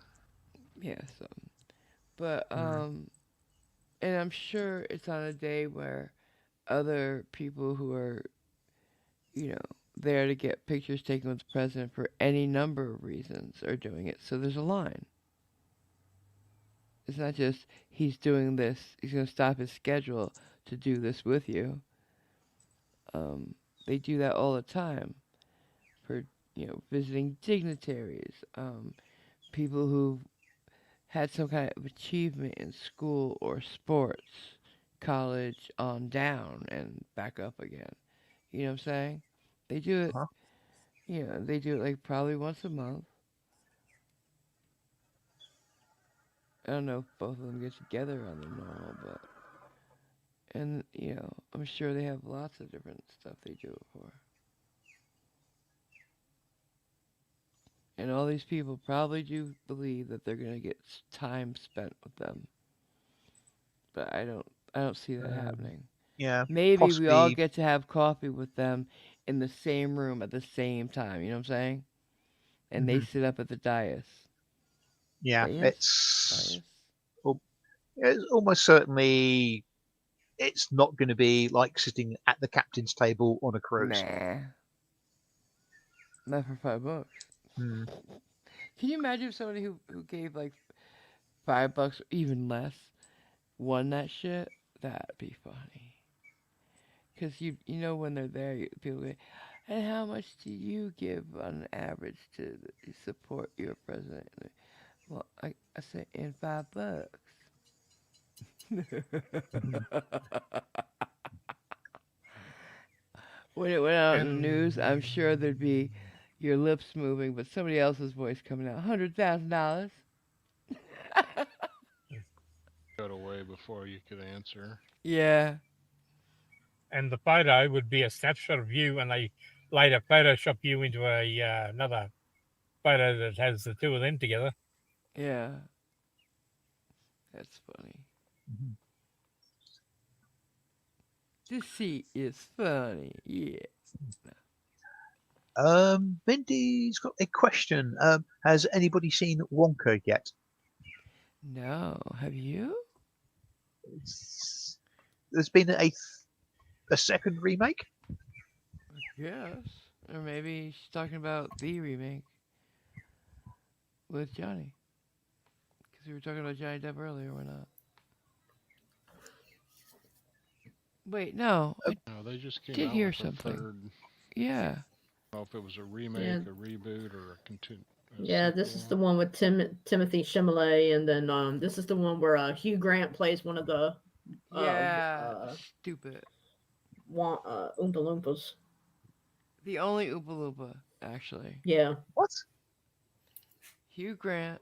Yeah, so. But, Mm. and I'm sure it's on a day where other people who are, you know, there to get pictures taken with the president for any number of reasons are doing it. So there's a line. It's not just he's doing this, he's going to stop his schedule to do this with you. Um, they do that all the time for, visiting dignitaries, people who've had some kind of achievement in school or sports, college on down and back up again. You know what I'm saying? They do it, Huh? they do it like probably once a month. I don't know if both of them get together on the normal, but and I'm sure they have lots of different stuff they do it for. And all these people probably do believe that they're gonna get time spent with them, but I don't see that Um, happening. yeah, Maybe we all possibly. get to have coffee with them in the same room at the same time. You know what I'm saying? And they Hmm. sit up at the dais. Yeah, Dais? it's Dais? it's almost certainly it's not going to be like sitting at the captain's table on a cruise. Nah, not for $5. Hmm. Can you imagine if somebody who gave like $5 or even less won that shit? That'd be funny. Cause you know when they're there, people go, and how much do you give on average to support your president? Well, I say in $5. Mhm. When it went out in the And news, I'm sure there'd be your lips moving, but somebody else's voice coming out. $100,000. Got away before you could answer. Yeah. and the photo would be a snapshot of you, and they later Photoshop you into another photo that has the two of them together. Yeah. That's funny. Mhm. This seat is funny. Yeah. Mindy's got a question. Has anybody seen Wonka yet? No. Have you? There's been a second remake. Yes. Or maybe she's talking about the remake with Johnny. Because we were talking about Johnny Depp earlier, or not? Wait, no. I No, they just came did out hear with a something. third. Yeah. I don't know if it was a Yeah, remake, a reboot, or a yeah. This is the sequel. one with Timothy Chalamet, and then this is the one where Hugh Grant plays one of the Yeah. Stupid. Oompa Loompas. The only Oompa Loompa, actually. Yeah, What? Hugh Grant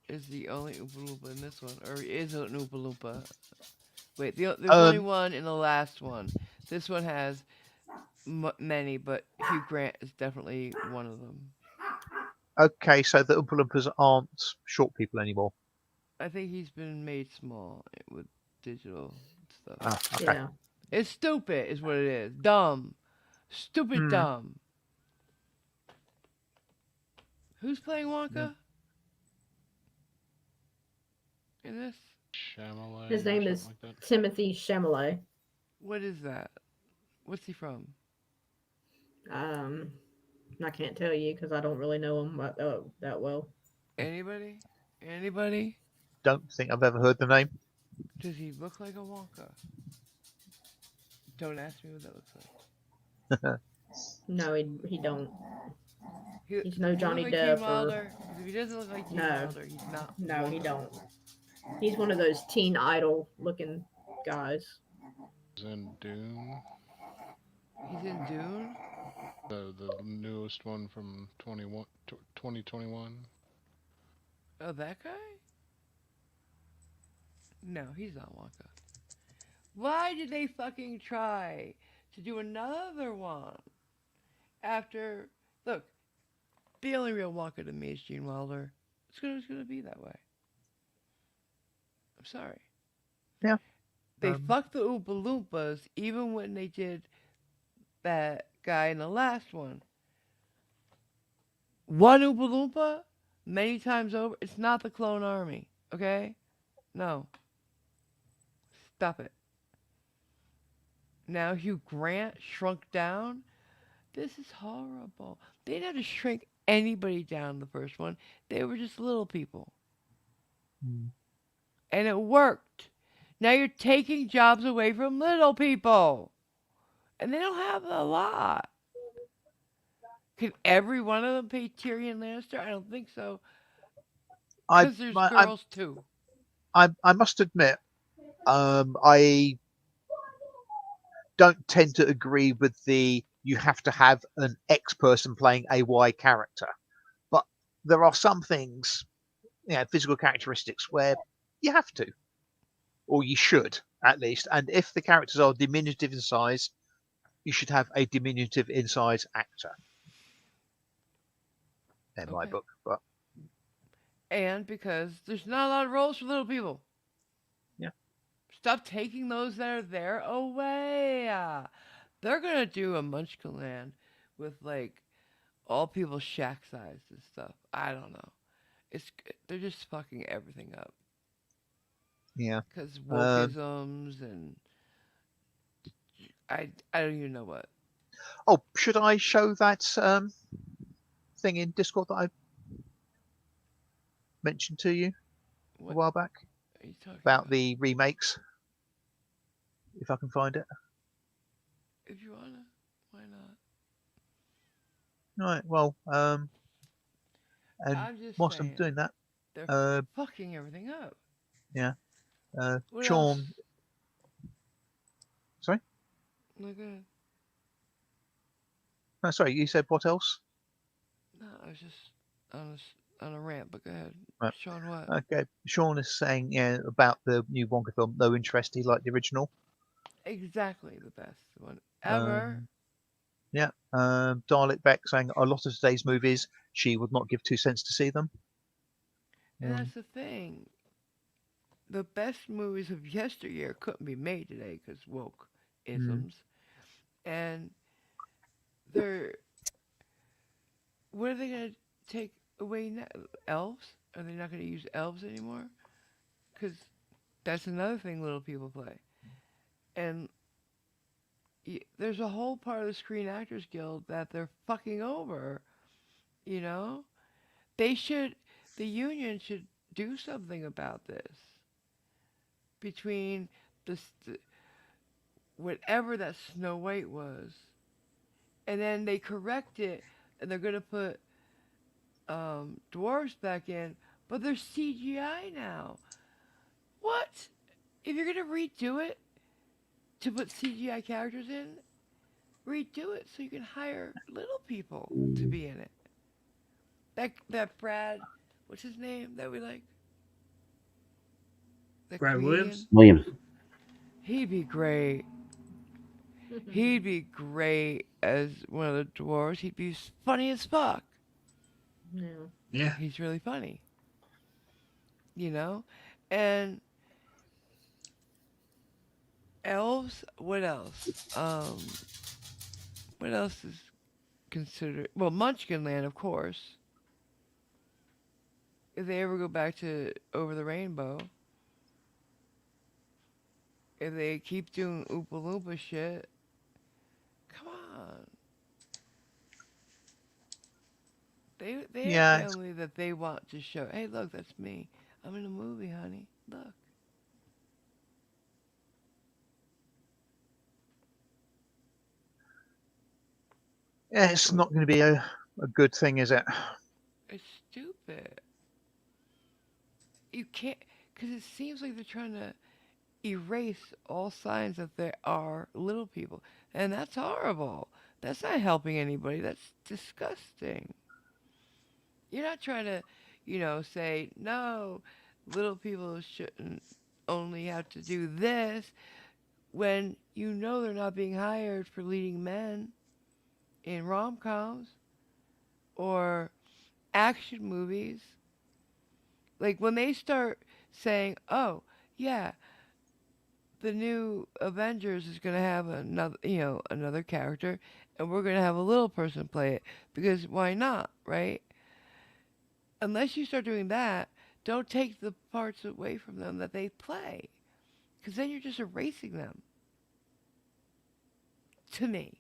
is the only Oompa Loompa in this one, or is an Oompa Loompa. Wait, there's only Um. one in the last one. This one has many, but Hugh Grant is definitely one of them. Okay, so the Oompa Loompas aren't short people anymore. I think he's been made small with digital stuff. Ah, okay. yeah. It's stupid, is what it is. Dumb. Stupid Hmm. dumb. Who's playing Yeah. Wonka in this? Chamelet His or name something is like that. Timothy Chalamet. What is that? What's he from? Um, I can't tell you because I don't really know him that well. Anybody? Anybody? Don't think I've ever heard the name. Does he look like a Wonka? Don't ask me what that looks like. No, he don't. He's no Does he look Johnny like Gene Depp or Wilder? Because if he doesn't look like Gene no, Wilder, he's not no, he Wonka. don't. He's one of those teen idol looking guys. He's in Dune, He's in Dune? the newest one from 2021. Oh, that guy? No, he's not Wonka. Why did they fucking try to do another one after? Look, the only real Wonka to me is Gene Wilder. It's gonna be that way. I'm sorry. Yeah. they fucked the Oompa Loompas even when they did that guy in the last one. One Oompa Loompa, many times over, it's not the clone army, okay? No. Stop it. Now Hugh Grant shrunk down. This is horrible. They didn't have to shrink anybody down the first one. They were just little people. Mm. And it worked. Now you're taking jobs away from little people. And they don't have a lot. Can every one of them pay Tyrion Lannister? I don't think so. I, Because there's I girls too. I must admit, I don't tend to agree with the you have to have an X person playing a Y character, but there are some things, physical characteristics where you have to, or you should at least. And if the characters are diminutive in size, you should have a diminutive in size actor. In my Okay. book, but And because there's not a lot of roles for little people. yeah, Stop taking those that are there away. They're going to do a Munchkinland with like all people shack size and stuff. I don't know. They're just fucking everything up yeah. because Um, wokeisms and I don't even know what. oh, should I show that thing in Discord that I mentioned to you a What while back are you talking about about? the remakes? If I can find it. If you wanna, why not? Right. Well, and I'm just whilst I'm saying doing that, they're uh, fucking everything up. yeah, What else? Sean. Sorry. No good. No, sorry. You said what else? No, I was just on a rant. But go ahead, Right. Sean. What? Okay. Sean is saying about the new Wonka film. No interest. He liked the original. Exactly the best one ever. Um, yeah. Dalek Beck saying a lot of today's movies she would not give 2 cents to see them. And that's the thing. The best movies of yesteryear couldn't be made today because woke Mm, isms. And they're what are they gonna take away now? Elves? Are they not gonna use elves anymore? Because that's another thing little people play. And there's a whole part of the Screen Actors Guild that they're fucking over. You know, they should. The union should do something about this between the whatever that Snow White was, and then they correct it, and they're gonna put dwarves back in, but they're CGI now. What? If you're gonna redo it to put CGI characters in, redo it so you can hire little people to be in it. That Brad, what's his name that we like? The Brad comedian. Williams? Williams. He'd be great. He'd be great as one of the dwarves. He'd be funny as fuck. No. Yeah. He's really funny. You know? And elves, what else? What else is considered? Well, Munchkinland, of course. If they ever go back to Over the Rainbow, if they keep doing Oompa Loompa shit, come on. They have yeah. family that they want to show. Hey, look, that's me. I'm in a movie, honey. Look. It's not going to be a good thing, is it? It's stupid. You can't, because it seems like they're trying to erase all signs that there are little people. And that's horrible. That's not helping anybody. That's disgusting. You're not trying to, say, no, little people shouldn't only have to do this when you know they're not being hired for leading men in rom coms or action movies. Like when they start saying, oh, yeah, the new Avengers is going to have another character, and we're going to have a little person play it because why not, right? Unless you start doing that, don't take the parts away from them that they play, because then you're just erasing them. To me,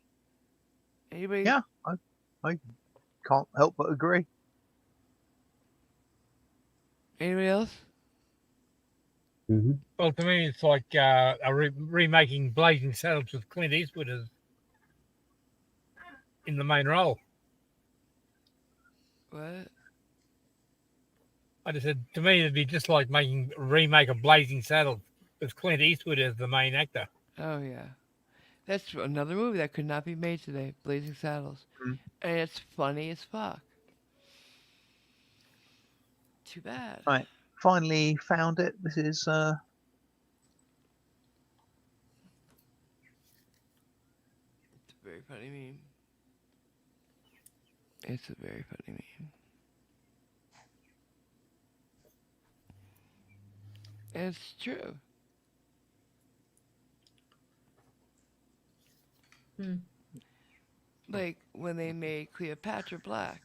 anybody, Yeah, I can't help but agree. anybody else? Hmm. Well, to me, it's like remaking Blazing Saddles with Clint Eastwood as in the main role. What? I just said to me, it'd be just like making a remake of Blazing Saddles with Clint Eastwood as the main actor. Oh yeah, that's another movie that could not be made today. Blazing Saddles, Mm. and it's funny as fuck. Too bad. Right, finally found it. This is It's a very funny meme. It's a very funny meme. And it's true. Hmm. Like when they made Cleopatra black,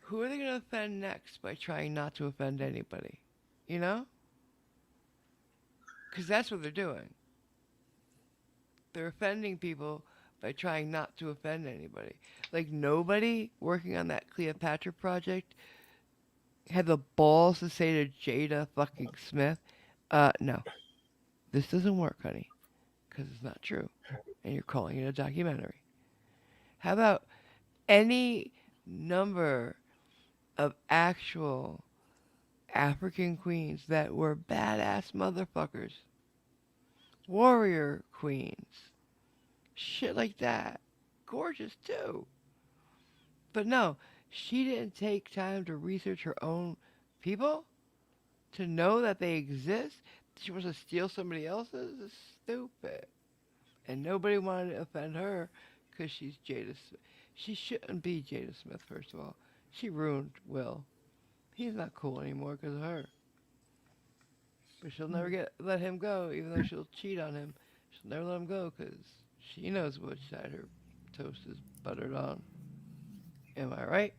who are they going to offend next by trying not to offend anybody? You know? Because that's what they're doing. They're offending people by trying not to offend anybody. Like nobody working on that Cleopatra project had the balls to say to Jada fucking Smith, no, this doesn't work, honey, because it's not true. And you're calling it a documentary. How about any number of actual African queens that were badass motherfuckers? Warrior queens. Shit like that. Gorgeous too. But no, she didn't take time to research her own people to know that they exist. She wants to steal somebody else's? It's stupid. And nobody wanted to offend her because she's Jada Smith. She shouldn't be Jada Smith, first of all. She ruined Will. He's not cool anymore because of her. But she'll never let him go, even though she'll cheat on him. She'll never let him go because she knows which side her toast is buttered on. Am I right?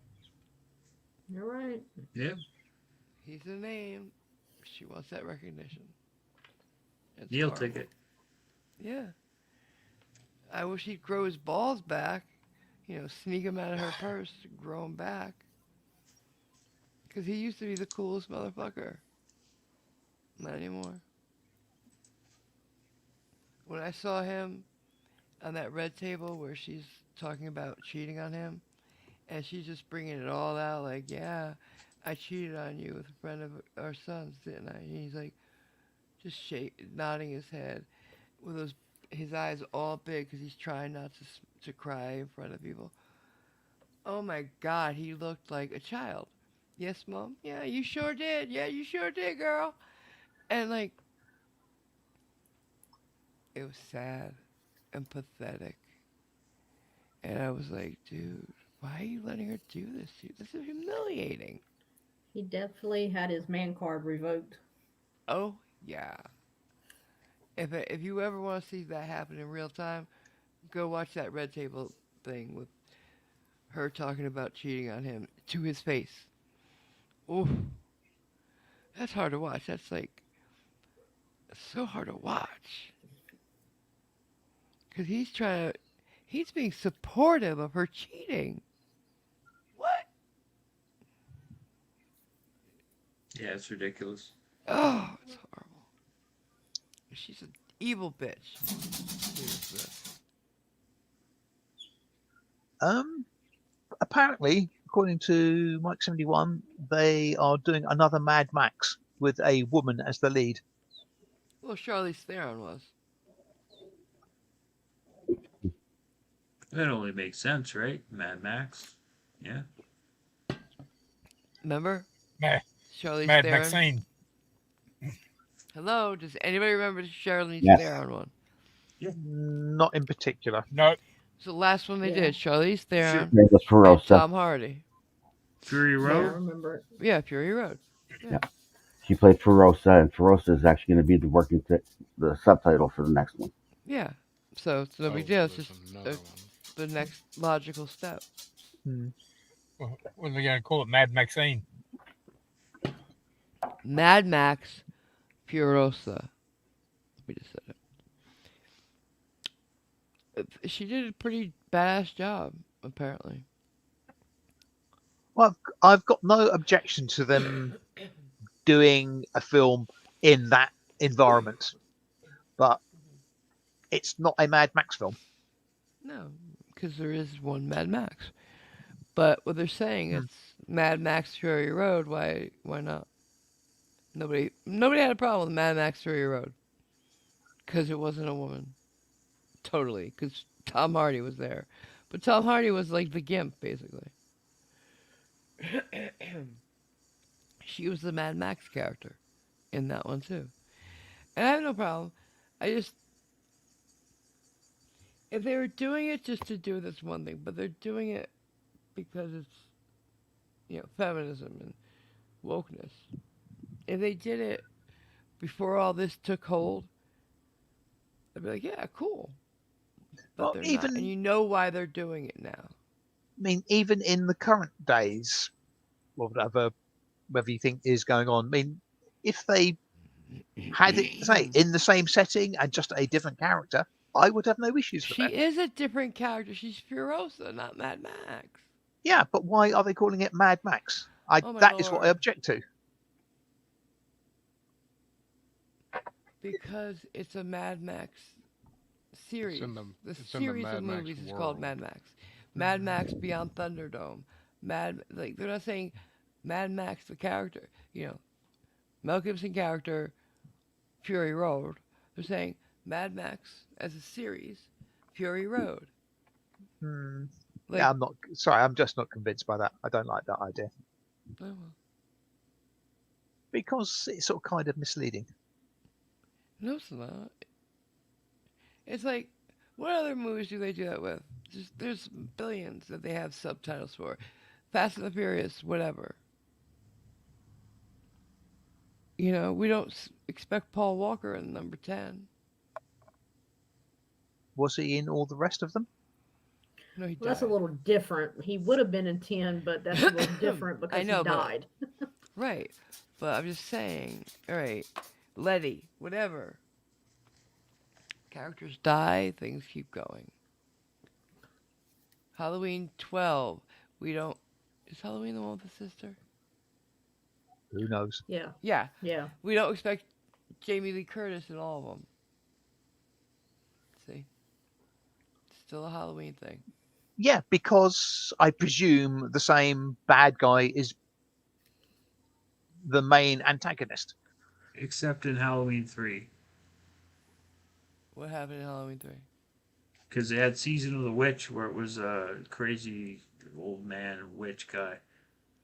You're right. Yeah. He's a name. She wants that recognition. It's Neil horrible. ticket. Yeah. I wish he'd grow his balls back. Sneak him out of her purse, grow him back. Because he used to be the coolest motherfucker. Not anymore. When I saw him on that red table where she's talking about cheating on him, and she's just bringing it all out, like, yeah, I cheated on you with a friend of our son's, didn't I? And he's like, just nodding his head with his eyes all big because he's trying not to cry in front of people. Oh my God, he looked like a child. Yes, Mom? Yeah, you sure did. Yeah, you sure did, girl. And like, it was sad and pathetic. And I was like, dude, why are you letting her do this to you? This is humiliating. He definitely had his man card revoked. Oh, yeah. If you ever want to see that happen in real time, go watch that red table thing with her talking about cheating on him to his face. Oof. That's hard to watch. That's like so hard to watch. Because he's being supportive of her cheating. What? Yeah, it's ridiculous. Oh, it's horrible. She's an evil bitch. Apparently, according to Mike71, they are doing another Mad Max with a woman as the lead. Well, Charlize Theron was. That only makes sense, right? Mad Max. Yeah. Remember? Charlize Mad Theron? Maxine. Hello? Does anybody remember the Charlize Yes. Theron one? Not in particular. No. It's the last one they Yeah. did. Charlize Theron Yeah, it was and ferocious. Tom Hardy. Fury Yeah, I Road. remember it. Yeah, Fury Road. Yeah. She played Ferosa, and Ferosa is actually going to be the subtitle for the next one. Yeah. So it's no big Oh, deal. so It's there's just another one. the next logical step. Hmm. What are they going to call it? Mad Maxine. Mad Max Furiosa. We just said it. She did a pretty badass job, apparently. Well, I've got no objection to them doing a film in that environment, but it's not a Mad Max film. No, because there is one Mad Max. But what they're saying, Hmm. it's Mad Max Fury Road. Why not? Nobody had a problem with Mad Max Fury Road because it wasn't a woman. Totally, because Tom Hardy was there, but Tom Hardy was like the gimp basically. She was the Mad Max character in that one too, and I have no problem. I just if they were doing it just to do this one thing, but they're doing it because it's feminism and wokeness. If they did it before all this took hold, I'd be like, yeah, cool. But Well, they're not, and even you know why they're doing it now. I mean, even in the current days, whatever you think is going on. I mean, if they had it say in the same setting and just a different character, I would have no issues with She that. is a different character. She's Furiosa, not Mad Max. Yeah, but why are they calling it Mad Max? Oh my That is what I lord. object to. Because it's a Mad Max series. The It's in the series of Mad Max movies is called world. Mad Max. Mad Max Beyond Thunderdome. They're not saying Mad Max the character. Mel Gibson character, Fury Road. They're saying Mad Max as a series, Fury Road. Hmm. Like, Yeah, I'm not sorry. I'm just not convinced by that. I don't like that idea oh well. because it's sort of kind of misleading. No, it's not. It's like, what other movies do they do that with? There's billions that they have subtitles for. Fast and the Furious, whatever. We don't expect Paul Walker in number 10. Was he in all the rest of them? No, he Well, that's a died. little different. He would have been in 10, but that's a little different I because he know, but died. right. But I'm just saying, all right, Letty, whatever. Characters die, things keep going. Halloween 12. We don't. Is Halloween the one with the sister? Who knows? Yeah. Yeah. Yeah. We don't expect Jamie Lee Curtis in all of them. See? Still a Halloween thing. Yeah, because I presume the same bad guy is the main antagonist. Except in Halloween 3. What happened in Halloween 3? Because they had Season of the Witch where it was a crazy old man witch guy.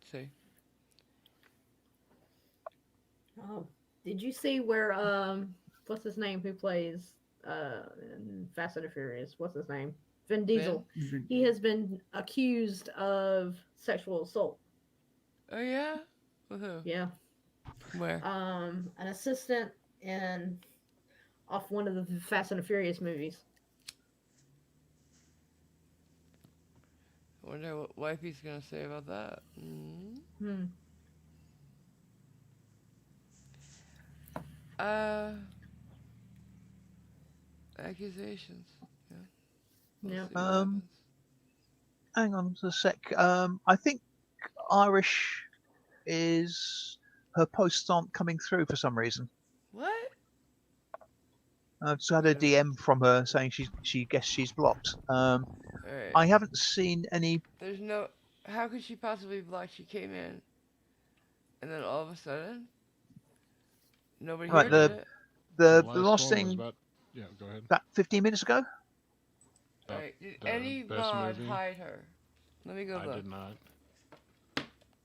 See? Oh, did you see where what's his name who plays in Fast and the Furious? What's his name? Vin Diesel. He has been accused of sexual assault. Oh, yeah? With who? Yeah. Where? An assistant in off one of the Fast and the Furious movies. I wonder what Wifey's gonna say about that. Hmm. Uh, accusations. Yeah. We'll Yeah. see what happens. Hang on a sec. I think Irish is her posts aren't coming through for some reason. What? I've just had a DM from her saying she guessed she's blocked. Alright. I haven't seen any. There's no. How could she possibly block? She came in, and then all of a sudden, nobody Right, here did it. the last last one was thing about. Yeah, go ahead. about 15 minutes ago. Alright. Did The any best mod movie? hide her? Let me go I look. did not.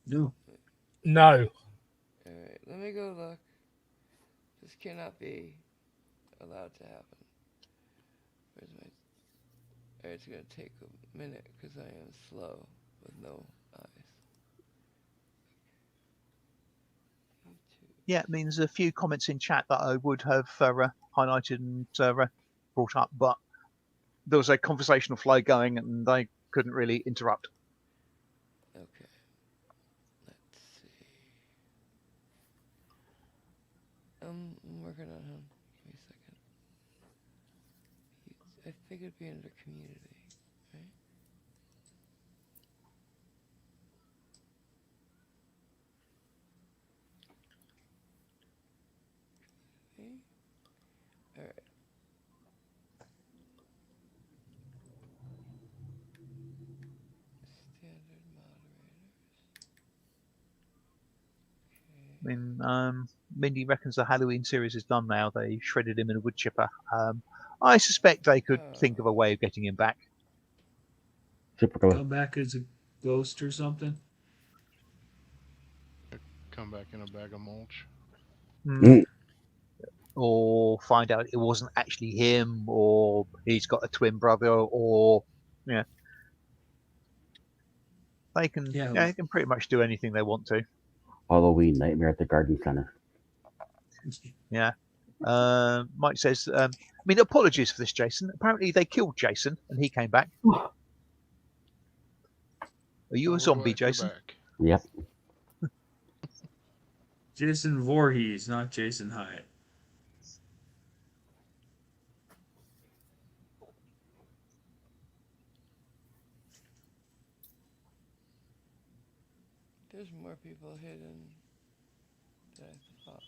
No. No. Alright. Let me go look. This cannot be allowed to happen. Where's my? Alright, it's gonna take a minute because I am slow with no eyes. YouTube. Yeah, it means a few comments in chat that I would have highlighted and brought up, but there was a conversational flow going and they couldn't really interrupt. Okay. Let's see. I'm working on him. Give me a second. I figured it'd be under community, right? See? Alright. Standard moderators. I mean, Mindy reckons the Halloween series is done now. They shredded him in a wood chipper. I suspect they could think of a way of getting him back. Typical. Come back as a ghost or something. Come back in a bag of mulch. Mm. Or find out it wasn't actually him, or he's got a twin brother, or yeah, they can they can pretty much do anything they want to. Halloween Nightmare at the Garden Center. Yeah. Mike says, I mean, apologies for this, Jason. Apparently they killed Jason and he came back. Are you Oh, a we're zombie, glad you're Jason? back. Yep. Jason Voorhees, not Jason Hyatt. There's more people hidden than I thought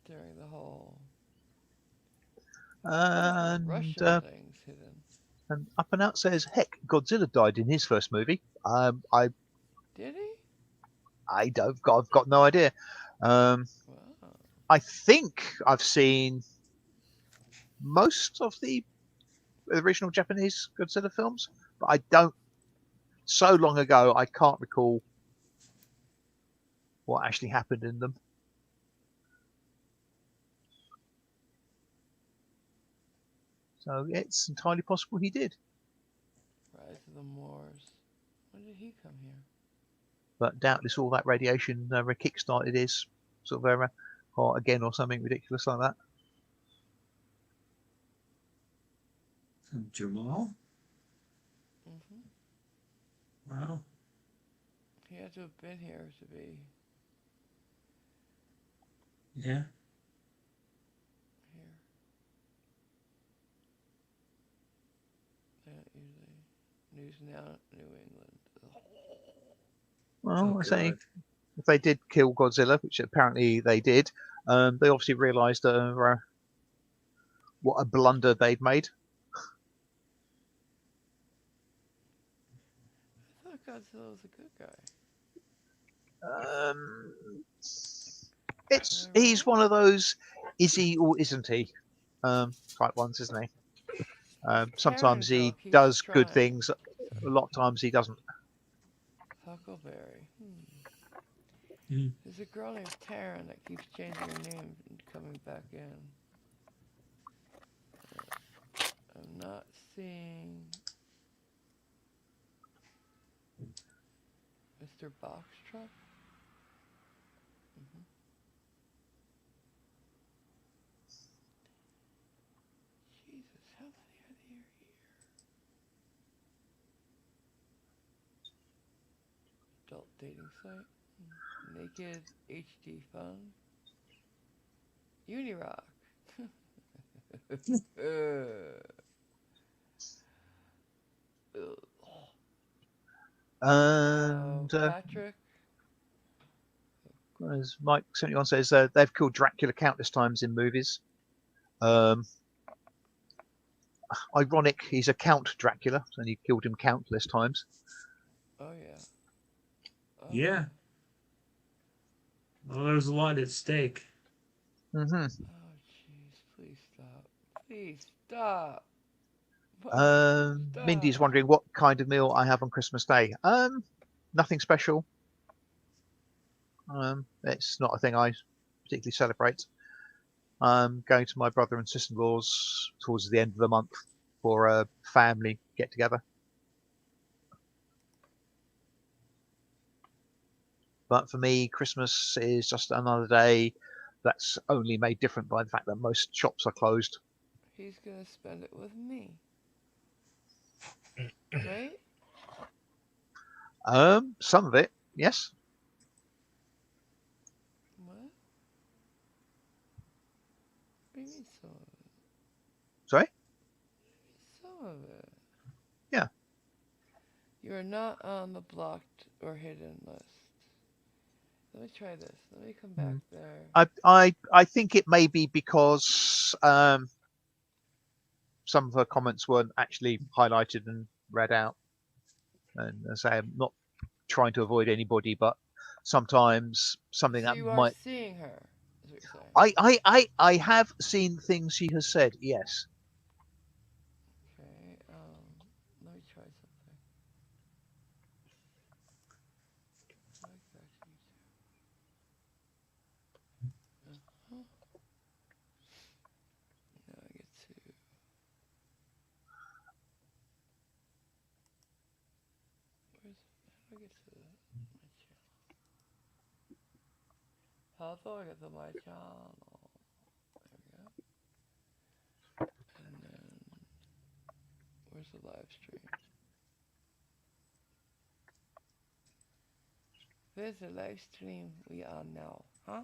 during the whole Russian things hidden. And Up and Out says, heck, Godzilla died in his first movie. Did he? I've got no idea. Wow. I think I've seen most of the original Japanese Godzilla films, but I don't. So long ago, I can't recall what actually happened in them. So it's entirely possible he did. Rise of the Moors. When did he come here? But doubtless all that radiation kick-started his sort of heart again or something ridiculous like that. Jamal? Mm-hmm. Wow. He had to have been here to be. Yeah. Here. They don't usually. News Now, New England. Ugh. Well, I say if they did kill Godzilla, which apparently they did, they obviously realised what a blunder they'd made. I thought Godzilla was a good guy. He's one of those is he or isn't he type ones, isn't he? Sometimes he does good things, a lot of times he doesn't. Huckleberry. Mm. There's a girl named Taryn that keeps changing her name and coming back in. I'm not seeing Mr. Boxtruck. Jesus, how many are there here? Adult dating site. Naked HD Fun. Unirock. And Patrick. As Mike 71 says, they've killed Dracula countless times in movies. Ironic, he's a Count Dracula, and you killed him countless times. Oh yeah. Yeah. Well, there's a lot at stake. Mm-hmm. Oh jeez, please stop. Please stop. Mindy's wondering what kind of meal I have on Christmas Day. Nothing special. It's not a thing I particularly celebrate. I'm going to my brother and sister-in-law's towards the end of the month for a family get-together. But for me, Christmas is just another day that's only made different by the fact that most shops are closed. He's gonna spend it with me, right? Some of it, yes. What? What do you mean some of it? Sorry? Some of it. Yeah. You are not on the blocked or hidden list. Let me try this. Let me come back there. I think it may be because some of her comments weren't actually highlighted and read out. And as I say, I'm not trying to avoid anybody, but sometimes something So that you are might. seeing her, is what you're saying. I have seen things she has said. Yes. Okay. Let me try something. How do I get back to YouTube? Uh-huh. Now I get to. Where's? How do I get to my channel? How do I get to my channel? There we go. And then where's the live stream? Where's the live stream we on now? Huh?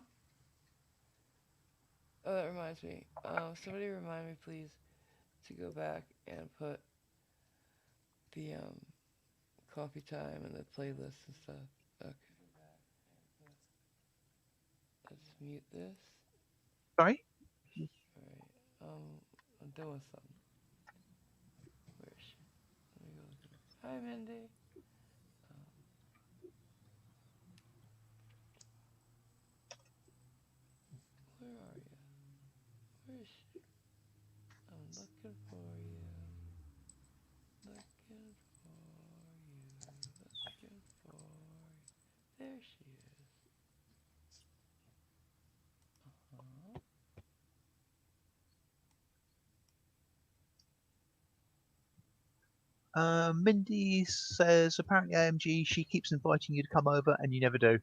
Oh, that reminds me. Somebody remind me, please, to go back and put the coffee time and the playlist and stuff. Okay. Let's mute this. Sorry. Alright. I'm doing something. Where is she? Let me go look at her. Hi, Mindy. Where are you? Where is she? I'm looking for you. Looking for you. Looking for you. There she is. Uh-huh. Mindy says apparently AMG she keeps inviting you to come over and you never do.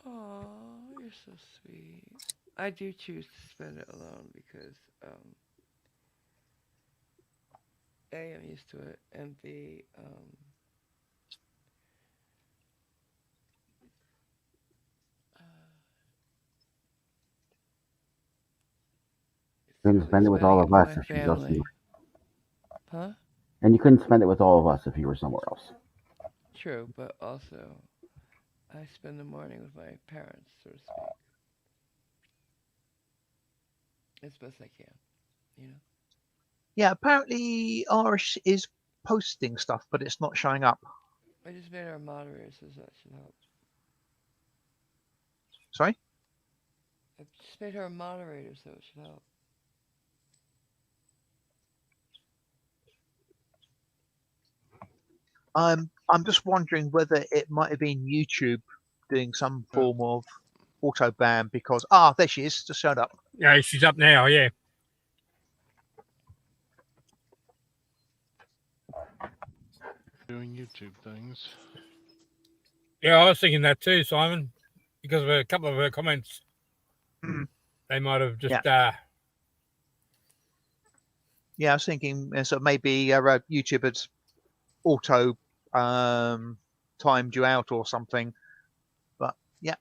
Aw, you're so sweet. I do choose to spend it alone because A, I'm used to it, and B, it's Couldn't really spend it with spending all it of with us my if she was family. Huh? and you couldn't spend it with all of us if you were somewhere else. True, but also I spend the morning with my parents, so to speak, as best I can, you know? Yeah, apparently Irish is posting stuff, but it's not showing up. I just made her a moderator, so that should help. Sorry? I just made her a moderator, so it should help. I'm just wondering whether it might have been YouTube doing some form of auto ban because there she is, just showed up. Yeah, she's up now. Yeah. Doing YouTube things. Yeah, I was thinking that too, Simon, because of a couple of her comments. Mm. They might have just. Yeah, I was thinking so maybe YouTube had auto timed you out or something. But yeah,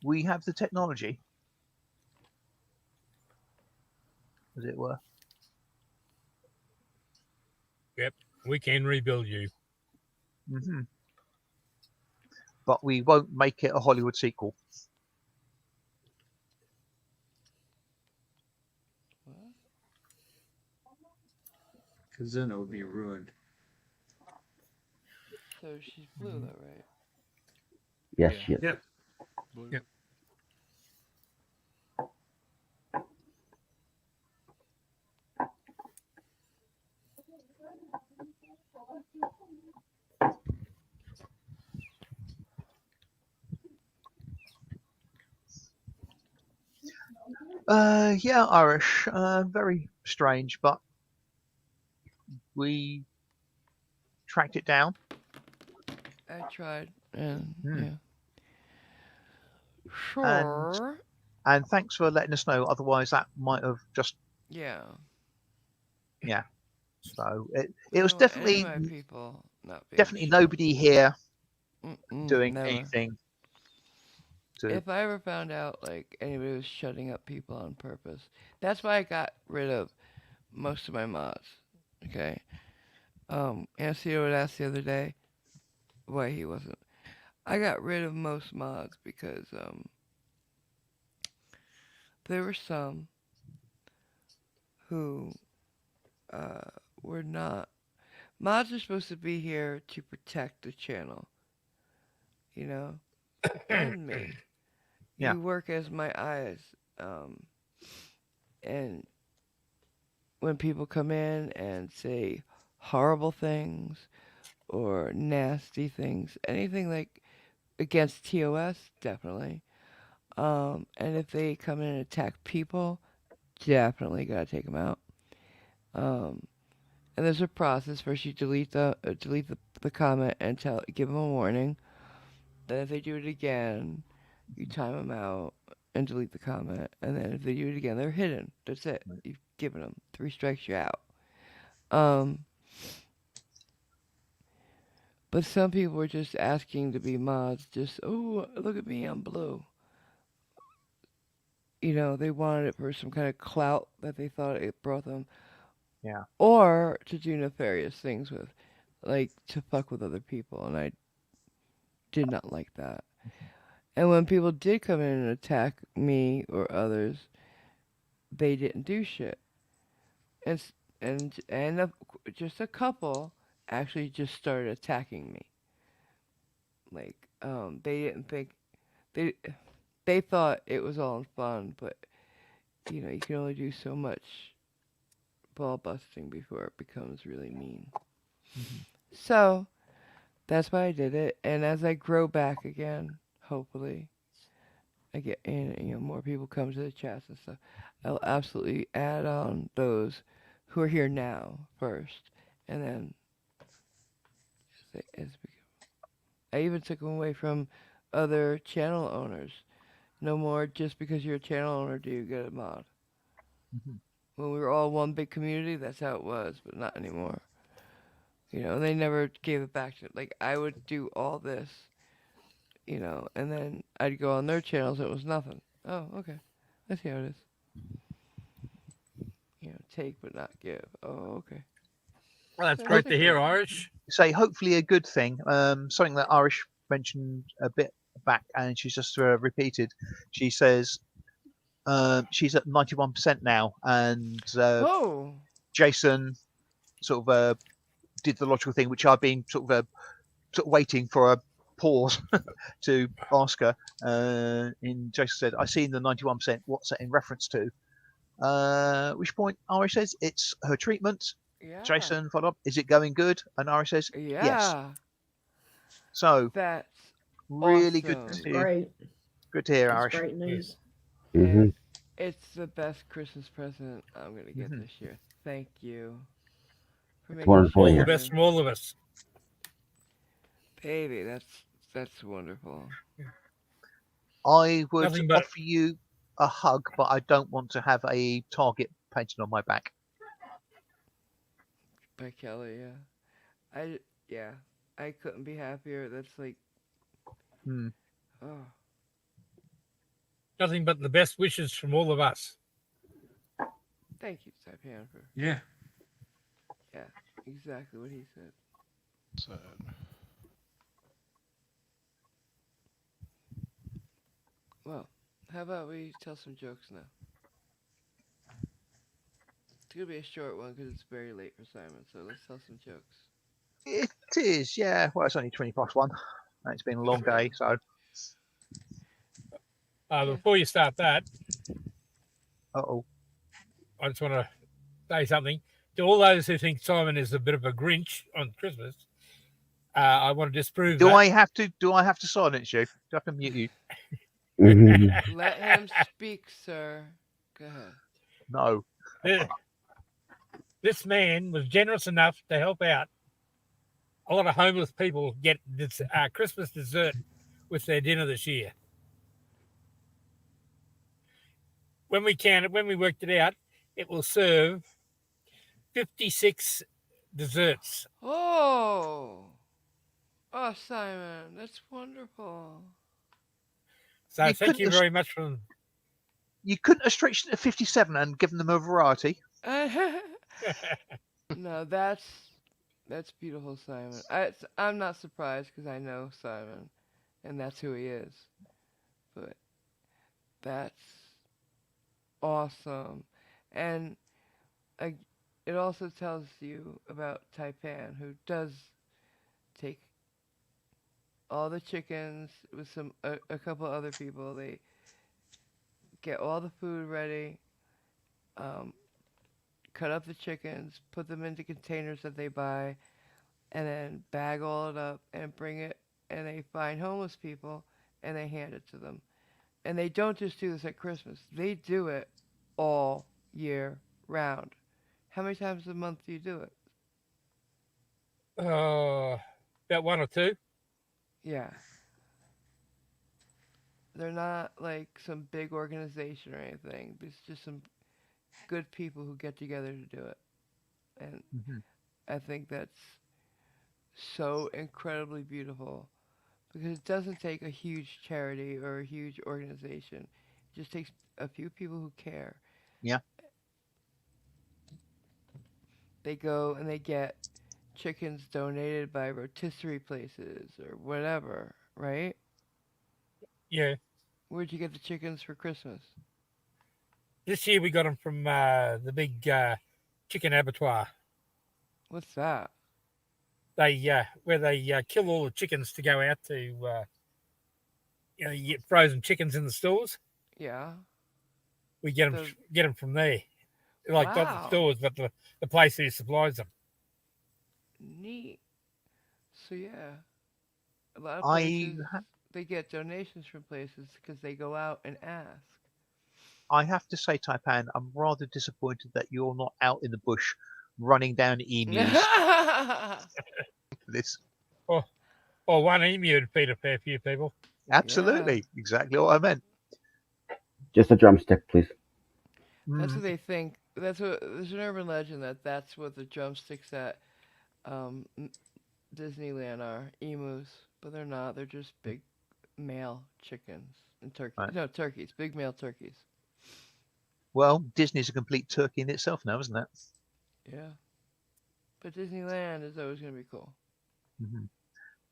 we have the technology, as it were. Yep, we can rebuild you. Mm-hmm. But we won't make it a Hollywood sequel. What? Because then it would be ruined. So she's blue, though, right? Yes, Yeah. she is. Yep. Blue. Yep. Yeah, Irish. Very strange, but we tracked it down? I tried, and Hmm. yeah, And sure, thanks for letting us know. Otherwise, that might have just yeah. yeah. So I it was don't want any of definitely my people not being definitely shot. nobody here doing Never. anything to. If I ever found out like anybody was shutting up people on purpose, that's why I got rid of most of my mods. Okay. Anthony would ask the other day why he wasn't. I got rid of most mods because there were some who uh, were not. Mods are supposed to be here to protect the channel, you know, and me. Yeah. You work as my eyes, and when people come in and say horrible things or nasty things, anything like against TOS, definitely. And if they come in and attack people, definitely gotta take them out. Um, and there's a process. First, you delete the comment and give them a warning. Then, if they do it again, you time them out and delete the comment. And then, if they do it again, they're hidden. That's it. You've given them 3 strikes. You're out. Um, but some people were just asking to be mods. Just look at me, I'm blue. They wanted it for some kind of clout that they thought it brought them, Yeah. or to do nefarious things with, like to fuck with other people, and I did not like that. And when people did come in and attack me or others, they didn't do shit. And just a couple actually just started attacking me. Like they didn't think they they thought it was all in fun, but you can only do so much ball busting before it becomes really mean. Mhm. So that's why I did it. And as I grow back again, hopefully, I get in, more people come to the chats and stuff. I'll absolutely add on those who are here now first, and then I even took them away from other channel owners. No more just because you're a channel owner do you get a mod. Mhm. When we were all one big community, that's how it was, but not anymore. They never gave it back to like I would do all this, and then I'd go on their channels. It was nothing. Oh, okay. I see how it is. Take but not give. Oh, okay. Well, that's That's great the to hear, culture. Irish. Say hopefully a good thing. Something that Irish mentioned a bit back, and she's just repeated. She says she's at 91% now, and Oh, Jason sort of did the logical thing, which I've been sort of waiting for a pause to ask her. And Jason said, "I seen the 91%. What's that in reference to?" Which point Irish says it's her treatment. yeah. Jason followed up, "Is it going good?" And Irish says, "Yes." Yeah. So That's really good awesome. That's to great. good to hear, That's Irish. great news. And Hmm. it's the best Christmas present I'm going to get Mhm. this year. Thank you for It's making wonderful to All the sure. hear. best from all of us. Baby, that's wonderful. I would Nothing but offer you a hug, but I don't want to have a target painted on my back. By Kelly, yeah. I couldn't be happier. That's like, Hmm. oh, nothing but the best wishes from all of us. thank you, Saipan, for Yeah. exactly what he said. Sad. Well, how about we tell some jokes now? It's gonna be a short one because it's very late for Simon. So let's tell some jokes. It is, yeah. Well, it's only 20 past 1. And it's been a long day, so. Yeah. Before you start that, Oh. I just want to say something to all those who think Simon is a bit of a Grinch on Christmas. I want to disprove Do that. I have to? Do I have to silence you? Do I have to mute you? Let him speak, sir. Go ahead. No. This man was generous enough to help out a lot of homeless people get this Christmas dessert with their dinner this year. When we worked it out, it will serve 56 desserts. Oh. Oh, Simon, that's wonderful. So You thank couldn't you have, very much for you couldn't have stretched it to 57 and given them a variety. No, that's beautiful, Simon. I'm not surprised because I know Simon, and that's who he is. But that's awesome, and uh, it also tells you about Taipan, who does take all the chickens with a couple other people. They get all the food ready, um, cut up the chickens, put them into containers that they buy, and then bag all it up and bring it. And they find homeless people and they hand it to them. And they don't just do this at Christmas. They do it all year round. How many times a month do you do it? about one or two. Yeah. They're not like some big organization or anything. It's just some good people who get together to do it. And Mhm. I think that's so incredibly beautiful because it doesn't take a huge charity or a huge organization. It just takes a few people who care. Yeah. They go and they get chickens donated by rotisserie places or whatever, right? Yeah. Where'd you get the chickens for Christmas? This year we got them from the big chicken abattoir. What's that? They where they kill all the chickens to go out to you get frozen chickens in the stores. Yeah. We get The them from there, like not the wow. stores, but the place who supplies them. Neat. So yeah, a lot of I places they get donations from places because they go out and ask. I have to say, Taipan, I'm rather disappointed that you're not out in the bush running down emus for this. Or one emu would feed a fair few people. Yeah. Absolutely, exactly what I meant. Just a drumstick, please. That's what Mm. they think. That's what there's an urban legend that that's what the drumsticks at um, Disneyland are emus, but they're not. They're just big male chickens and turkeys. Right. No, turkeys. Big male turkeys. Well, Disney's a complete turkey in itself now, isn't it? Yeah. But Disneyland is always going to be cool. Hmm.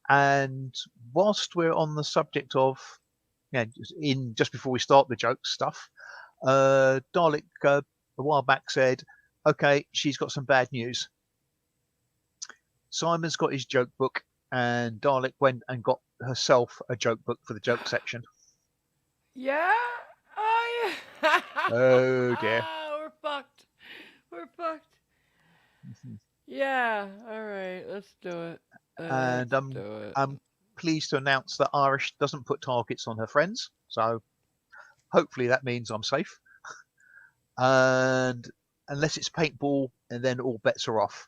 And whilst we're on the subject of, yeah, just before we start the joke stuff, Dalek a while back said, "Okay, she's got some bad news. Simon's got his joke book, and Dalek went and got herself a joke book for the joke section." Yeah? Oh, yeah. Oh dear. We're fucked. We're fucked. Mhm. Yeah. All right. Let's do it. And Let's do it. I'm pleased to announce that Irish doesn't put targets on her friends, so hopefully that means I'm safe. And unless it's paintball, and then all bets are off.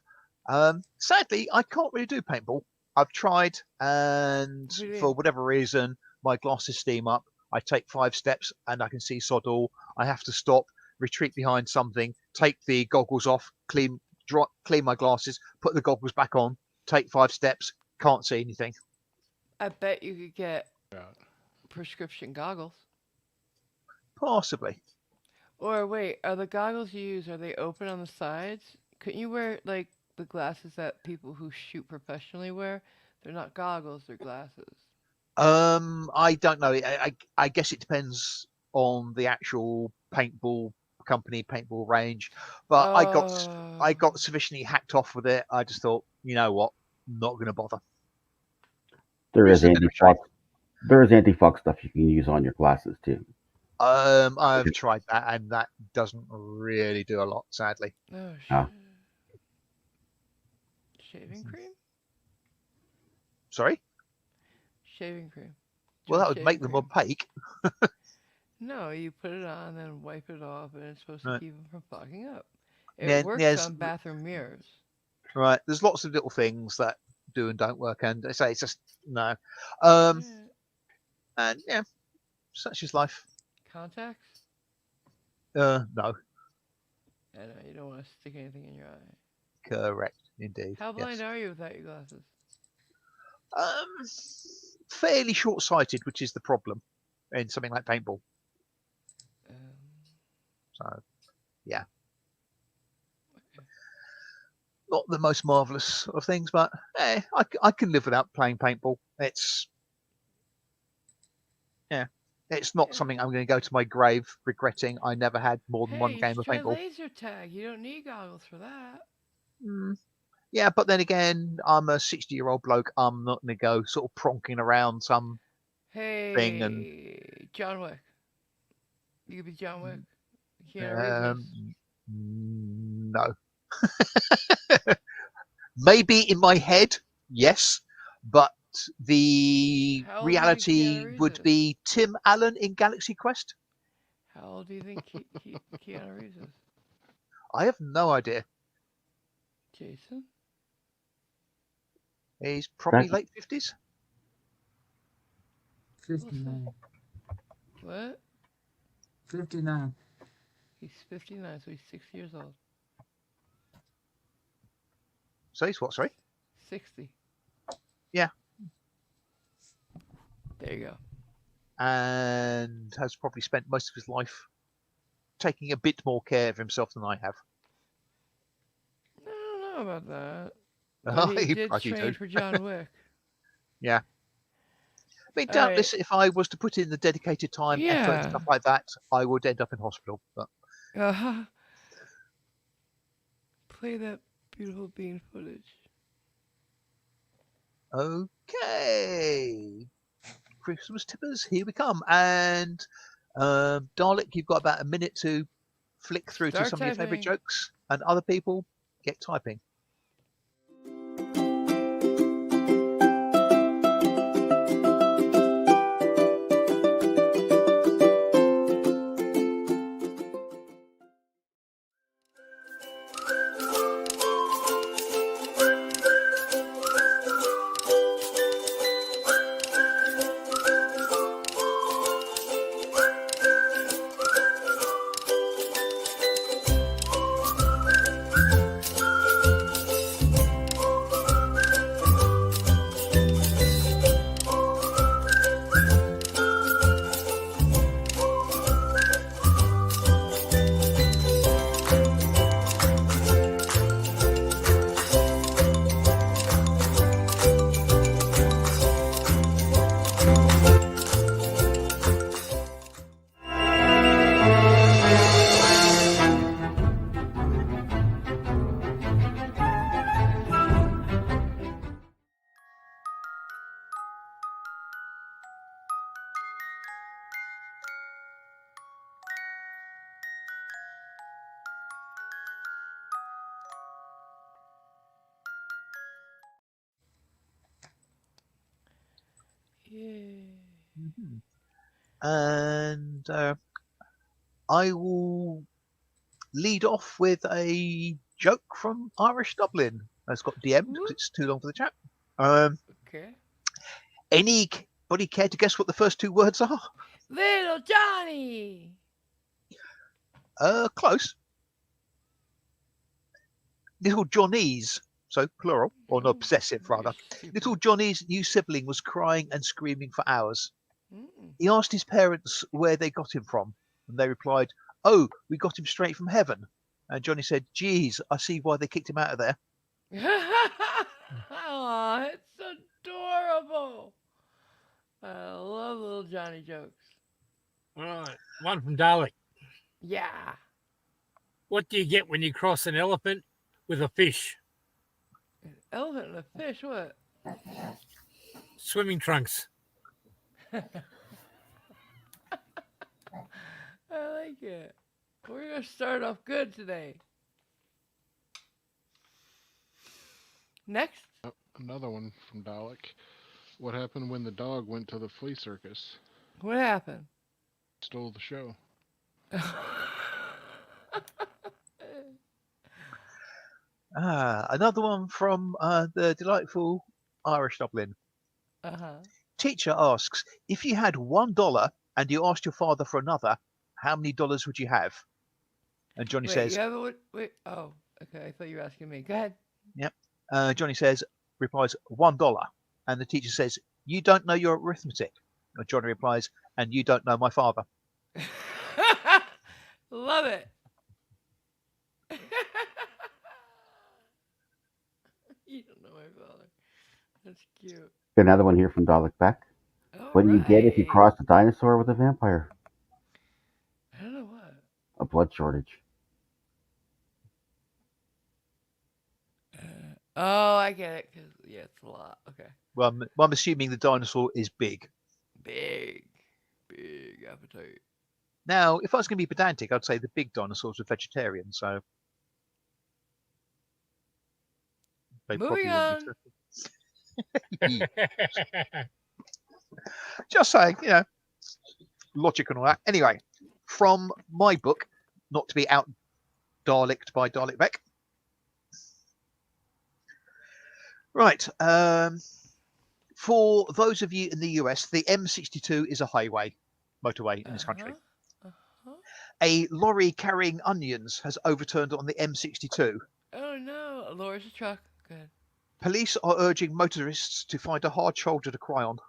Sadly, I can't really do paintball. I've tried, and What do you for mean? whatever reason, my glasses steam up. I take 5 steps, and I can see sod all. I have to stop, retreat behind something, take the goggles off, clean my glasses, put the goggles back on, take 5 steps, can't see anything. I bet you could get Yeah. prescription goggles. Possibly. Or wait, are the goggles you use, are they open on the sides? Couldn't you wear like the glasses that people who shoot professionally wear? They're not goggles, they're glasses. I don't know. I guess it depends on the actual paintball company, paintball range. But I Oh. got sufficiently hacked off with it. I just thought, you know what, I'm not going to bother. There This is is a bit of a shame. anti-fog stuff you can use on your glasses too. I've tried that, and that doesn't really do a lot, sadly. Oh Uh, shit. Shaving cream? Sorry. Shaving cream. Well, Just that would make shaving them cream. opaque. No, you put it on, then wipe it off, and it's supposed to Right. keep them from fogging up. It Yeah, works yes. on bathroom mirrors. Right. There's lots of little things that do and don't work, and I say it's just no. Yeah. And yeah, such is life. Contacts? No, I know you don't want to stick anything in your eye. correct, indeed. How blind Yes. are you without your glasses? Um, fairly short-sighted, which is the problem in something like paintball. Um, So yeah, okay. not the most marvelous of things, but I can live without playing paintball. It's not Yeah. something I'm going to go to my grave regretting. I never had more than one Hey, you game should of try paintball. laser tag. You don't need goggles for that. Mm, yeah, but then again, I'm a 60-year-old bloke. I'm not going to go sort of pronking around some thing and Hey, John Wick. You could be John Wick. Keanu Reeves. um, no. Maybe in my head, yes, but the How old do you think Keanu reality Reeves would is? be Tim Allen in Galaxy Quest. How old do you think Keanu Reeves is? I have no idea. Jason? He's probably That, late 50s. 59. What? 59. He's 59, so he's 6 years old. So he's what, sorry? 60. Yeah. There you go. And has probably spent most of his life taking a bit more care of himself than I have. I don't know about that. But he did Bloody train do. for John Wick. Yeah. I mean, All doubtless, right. if I was to put in the dedicated time, effort, and Yeah. stuff like that, I would end up in hospital. But Uh-huh. Play that beautiful bean footage. okay, Christmas tippers, here we come. And Dalek, you've got about a minute to flick through to Start some of your favourite typing. jokes, and other people get typing. Yay. And I will lead off with a joke from Irish Dublin. It's got DM'd because it's too long for the chat. Okay. Anybody care to guess what the first two words are? Little Johnny. Close. Little Johnny's, so plural, or no, possessive rather. Little Johnny's new sibling was crying and screaming for hours. He asked his parents where they got him from, and they replied, "Oh, we got him straight from heaven." And Johnny said, "Geez, I see why they kicked him out of there." Oh, it's adorable. I love little Johnny jokes. All right, one from Dalek. Yeah. What do you get when you cross an elephant with a fish? An elephant and a fish, what? Swimming trunks. I like it. We're going to start off good today. Next. Another one from Dalek. What happened when the dog went to the flea circus? What happened? Stole the show. Another one from the delightful Irish Dublin. Uh-huh. Teacher asks, if you had $1 and you asked your father for another, how many dollars would you have? And Johnny Wait, says, you have a wait. Oh, okay. I thought you were asking me. Go ahead. yep. Johnny replies, $1. And the teacher says, you don't know your arithmetic. And Johnny replies, and you don't know my father. Love it. You don't know my father. That's cute. Another one here from Dalek Beck. All What do you get if you right. cross a dinosaur with a vampire? I don't know what. A blood shortage. Oh, I get it. Cause yeah, it's a lot. Okay. Well, I'm assuming the dinosaur is big. Big appetite. Now, if I was going to be pedantic, I'd say the big dinosaurs are vegetarian, so they probably Moving wouldn't on. be just saying, logic and all that. Anyway, from my book, not to be out Daleked by Dalek Beck. Right. For those of you in the US, the M62 is a motorway in this country. A lorry carrying onions has overturned on the M62. Oh no, Laura's a truck. Good. Police are urging motorists to find a hard shoulder to cry on.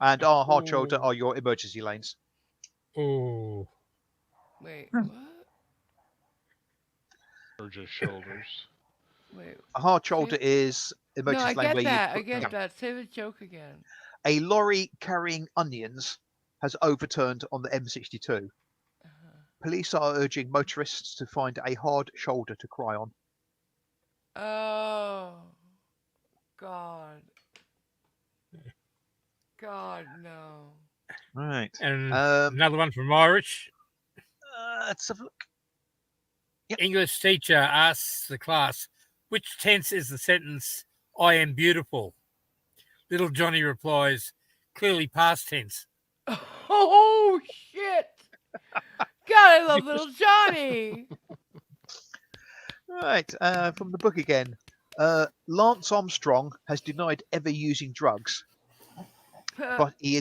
And our hard shoulder are your emergency lanes. Oh. Wait, what? Or just shoulders. Wait. A hard shoulder is No, I emergency lane get where that. you I get that. Say the joke again. A lorry carrying onions has overturned on the M62. Police are urging motorists to find a hard shoulder to cry on. Oh, God. God, no. Right. And another one from Irish. Let's have a look. Yep. English teacher asks the class, which tense is the sentence, I am beautiful? Little Johnny replies, clearly past tense. Oh, shit. God, I love little Johnny. Right. From the book again. Lance Armstrong has denied ever using drugs, but he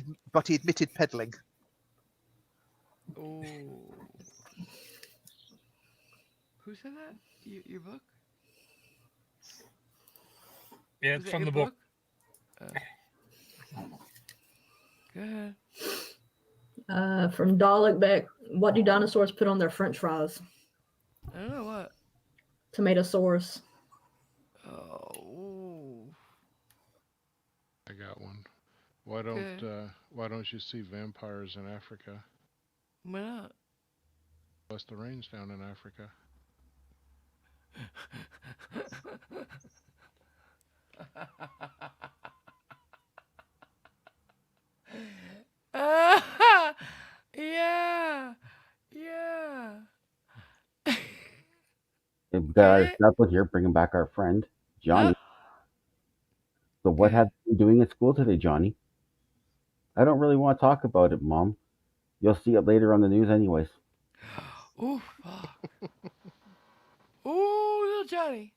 admitted peddling. Oh. Who said that? Your book? Yeah, Was it's that from your the book. Go ahead. From Dalek Beck, what do dinosaurs put on their French fries? I don't know what. Tomato sauce. Oh. I got one. Why don't you see vampires in Africa? Why not? Plus the rain's down in Africa. Yeah. We've got our couple here bringing back our friend, Johnny. So what have you been doing at school today, Johnny? I don't really want to talk about it, Mom. You'll see it later on the news anyways. Ooh, fuck. Ooh, little Johnny.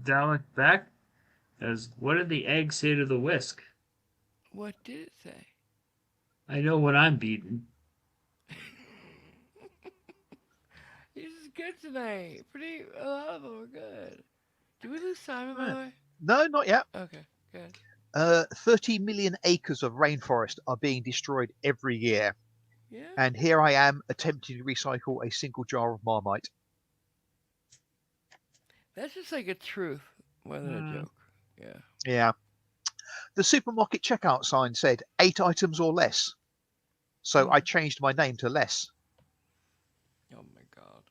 Dalek back as what did the egg say to the whisk? What did it say? I know what I'm beating. This is good tonight. A lot of them are good. Did we lose Simon, by the way? No, not yet. Okay, good. 30 million acres of rainforest are being destroyed every year. Yeah. And here I am attempting to recycle a single jar of Marmite. That's just like a truth more than a joke. Yeah. Yeah. The supermarket checkout sign said 8 items or less. So I changed my name to Less. Oh my God.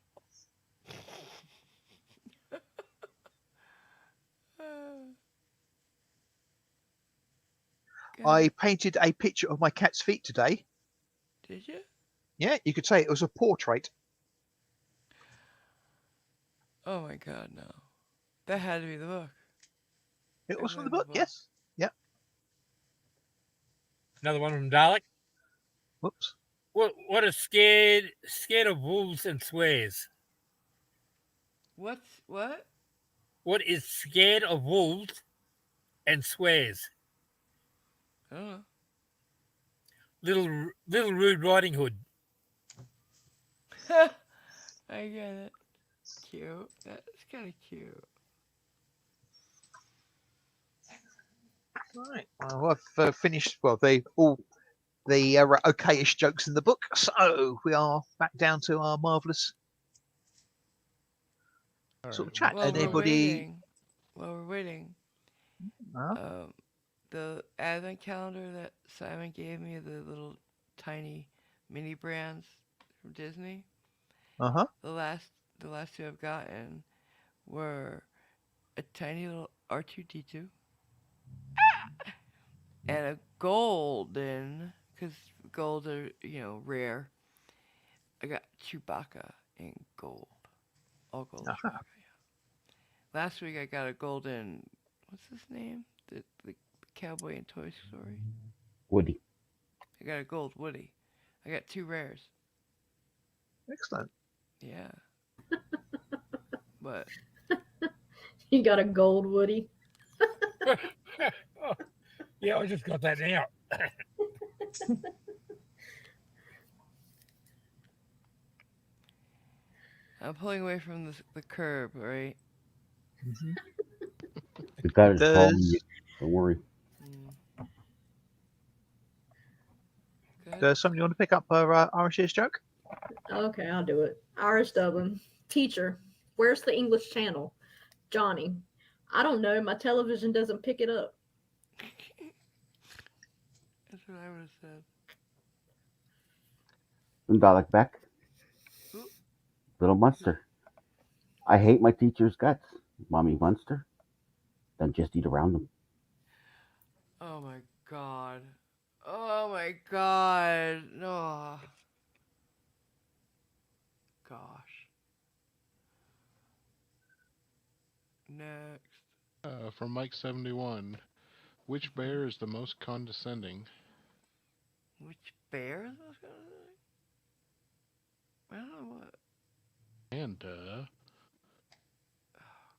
I painted a picture of my cat's feet today. Did you? Yeah, you could say it was a portrait. Oh my God, no. That had to be the book. It was from the book, yes. Yeah. Another one from Dalek. Whoops. What is scared of wolves and swears? What? What is scared of wolves and swears? I don't know. Little Rude Riding Hood. I get it. Cute. That's kind of cute. Right. Well, I've finished. Well, they all the okayish jokes in the book, so we are back down to our marvelous sort of chat. While we're Anybody? waiting, Uh, the advent calendar that Simon gave me, the little tiny mini brands from Disney. huh. The last the last two I've gotten were a tiny little R2D2 and a golden, because gold are rare. I got Chewbacca in gold, all gold Uh-huh. Chewbacca. Yeah. Last week I got a golden. What's his name? The cowboy in Toy Story. Woody. I got a gold Woody. I got two rares. Excellent. Yeah. But You got a gold Woody. Oh, yeah, I just got that now. I'm pulling away from the curb, right? Mm-hmm. The guy's following you. Does Don't worry. Good. does somebody want to pick up Irish's joke? Okay, I'll do it. Irish Dublin. Teacher, where's the English channel? Johnny, I don't know. My television doesn't pick it up. That's what I would have said. And Dalek Beck. Ooh. Little Munster. I hate my teacher's guts. Mommy Munster. Then just eat around them. Oh my god. Oh my god. No. Gosh. Next. From Mike71. Which bear is the most condescending? Which bear is this gonna say? I don't know what. And, Oh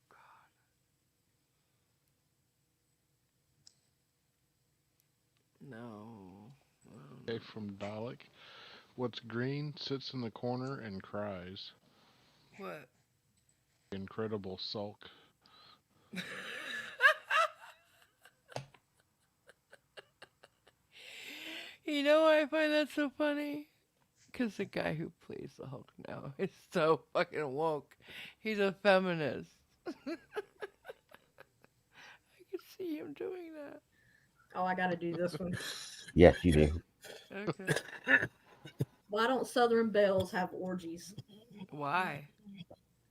god. No. okay, from Dalek. What's green, sits in the corner, and cries? What? Incredible sulk. You know why I find that so funny? Because the guy who plays the Hulk now is so fucking woke. He's a feminist. I could see him doing that. Oh, I got to do this one. Yes, you do. Okay. Why don't Southern belles have orgies? Why?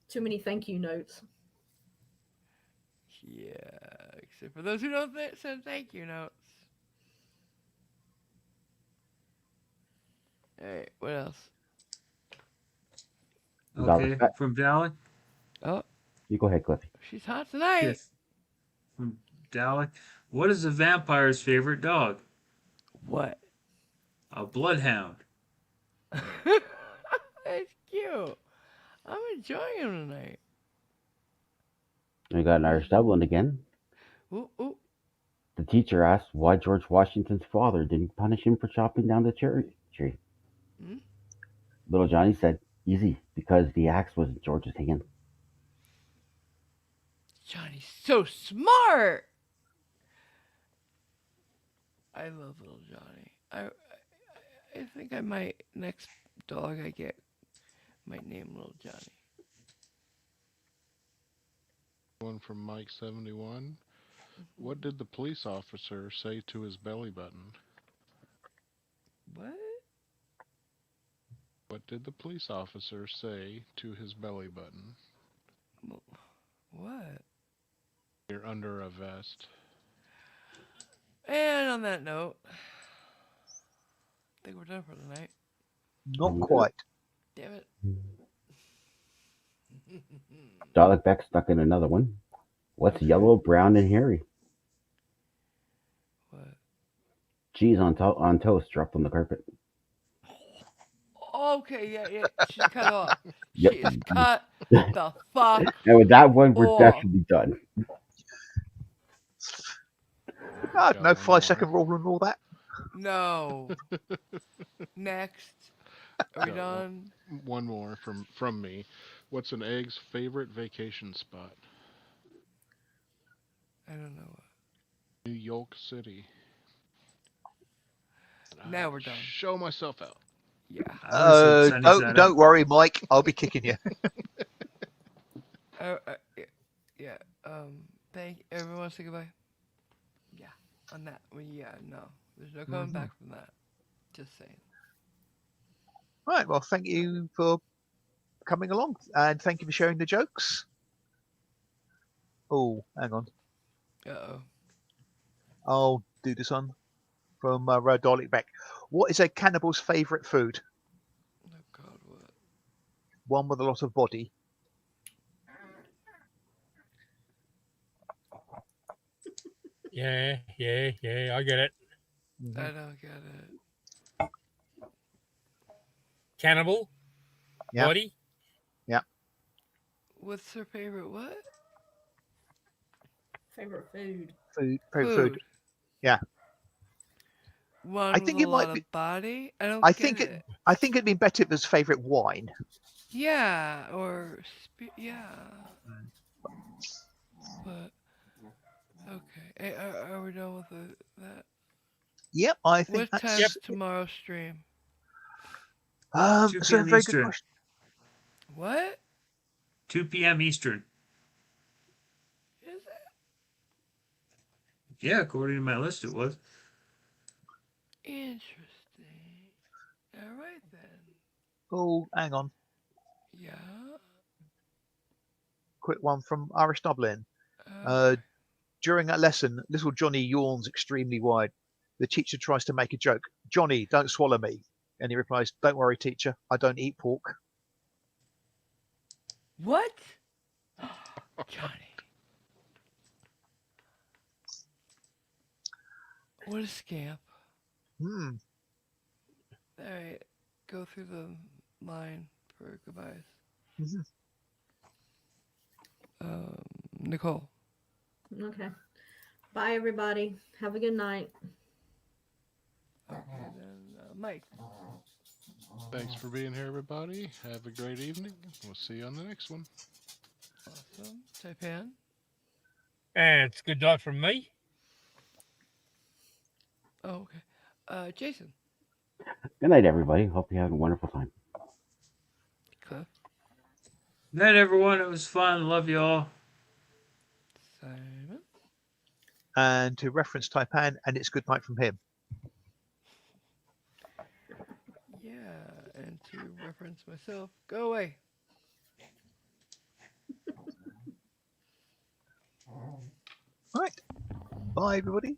Too many thank you notes. Yeah, except for those who don't send thank you notes. Alright, what else? Okay, from Dalek. Oh, You go ahead, Cliffy. she's hot tonight. Yes. From Dalek. What is a vampire's favorite dog? What? A bloodhound. That's cute. I'm enjoying him tonight. We got an Irish Dublin again. Ooh, ooh. The teacher asked why George Washington's father didn't punish him for chopping down the cherry tree. Hmm? Little Johnny said, easy, because the axe was in George's hand. Johnny's so smart. I love little Johnny. I think I might next dog I get might name little Johnny. One from Mike71. What did the police officer say to his belly button? What? What did the police officer say to his belly button? What? You're under a vest. And on that note, I think we're done for tonight. Not quite. Damn it. Dalek Beck stuck in another one. What's Okay. yellow, brown, and hairy? What? Cheese on toast dropped on the carpet. Oh, Okay, yeah. She's cut off. She Yep. is cut the fuck And with that one, that off. should be done. I don't Got know, one 5 second more. rule and all that. No. Next. Are we No, done? one more from me. What's an egg's favorite vacation spot? I don't know. New York City. Now we're done. Show myself out. Yeah. I would have said sunny side Don't up. worry, Mike. I'll be kicking you. Yeah. Thank everyone. Say goodbye. Yeah. On that. Well, yeah. No. There's no coming back from that. Just saying. Right. Well, thank you for coming along, and thank you for sharing the jokes. Oh, hang on. Uh-oh. I'll do this one from Rodolic Beck. What is a cannibal's favourite food? Oh God, what? One with a lot of body. Yeah. I get it. I don't get it. Cannibal. Yeah. Body. Yeah. What's her favorite what? Favorite food. Favorite food. Yeah. One I with think a it might lot be. of body? I don't I get think it. I think it'd be better if it was favourite wine. Yeah, or yeah. But okay, hey, are we done with that? Yep, I think What that's. time's tomorrow's stream? 2 So a p.m. very good Eastern. question. What 2 p.m. Eastern. is it? Yeah, according to my list, it was. Interesting. All right then. Oh, hang on. Yeah. Quick one from Irish Dublin. Okay. During that lesson, little Johnny yawns extremely wide. The teacher tries to make a joke. Johnny, don't swallow me. And he replies, don't worry, teacher. I don't eat pork. What? Johnny. What a scamp. Hmm. All right, go through the line for goodbyes. Mhm. Nicole. Okay. Bye, everybody. Have a good night. Okay, then Mike. Thanks for being here, everybody. Have a great evening. We'll see you on the next one. Awesome. Taipan. And it's good night from me. Oh, okay. Jason. Good night, everybody. Hope you had a wonderful time. Cliff. Night, everyone. It was fun. Love you all. Simon. And to reference Taipan, and it's good night from him. Yeah, and to reference myself, go away. Right. Bye, everybody.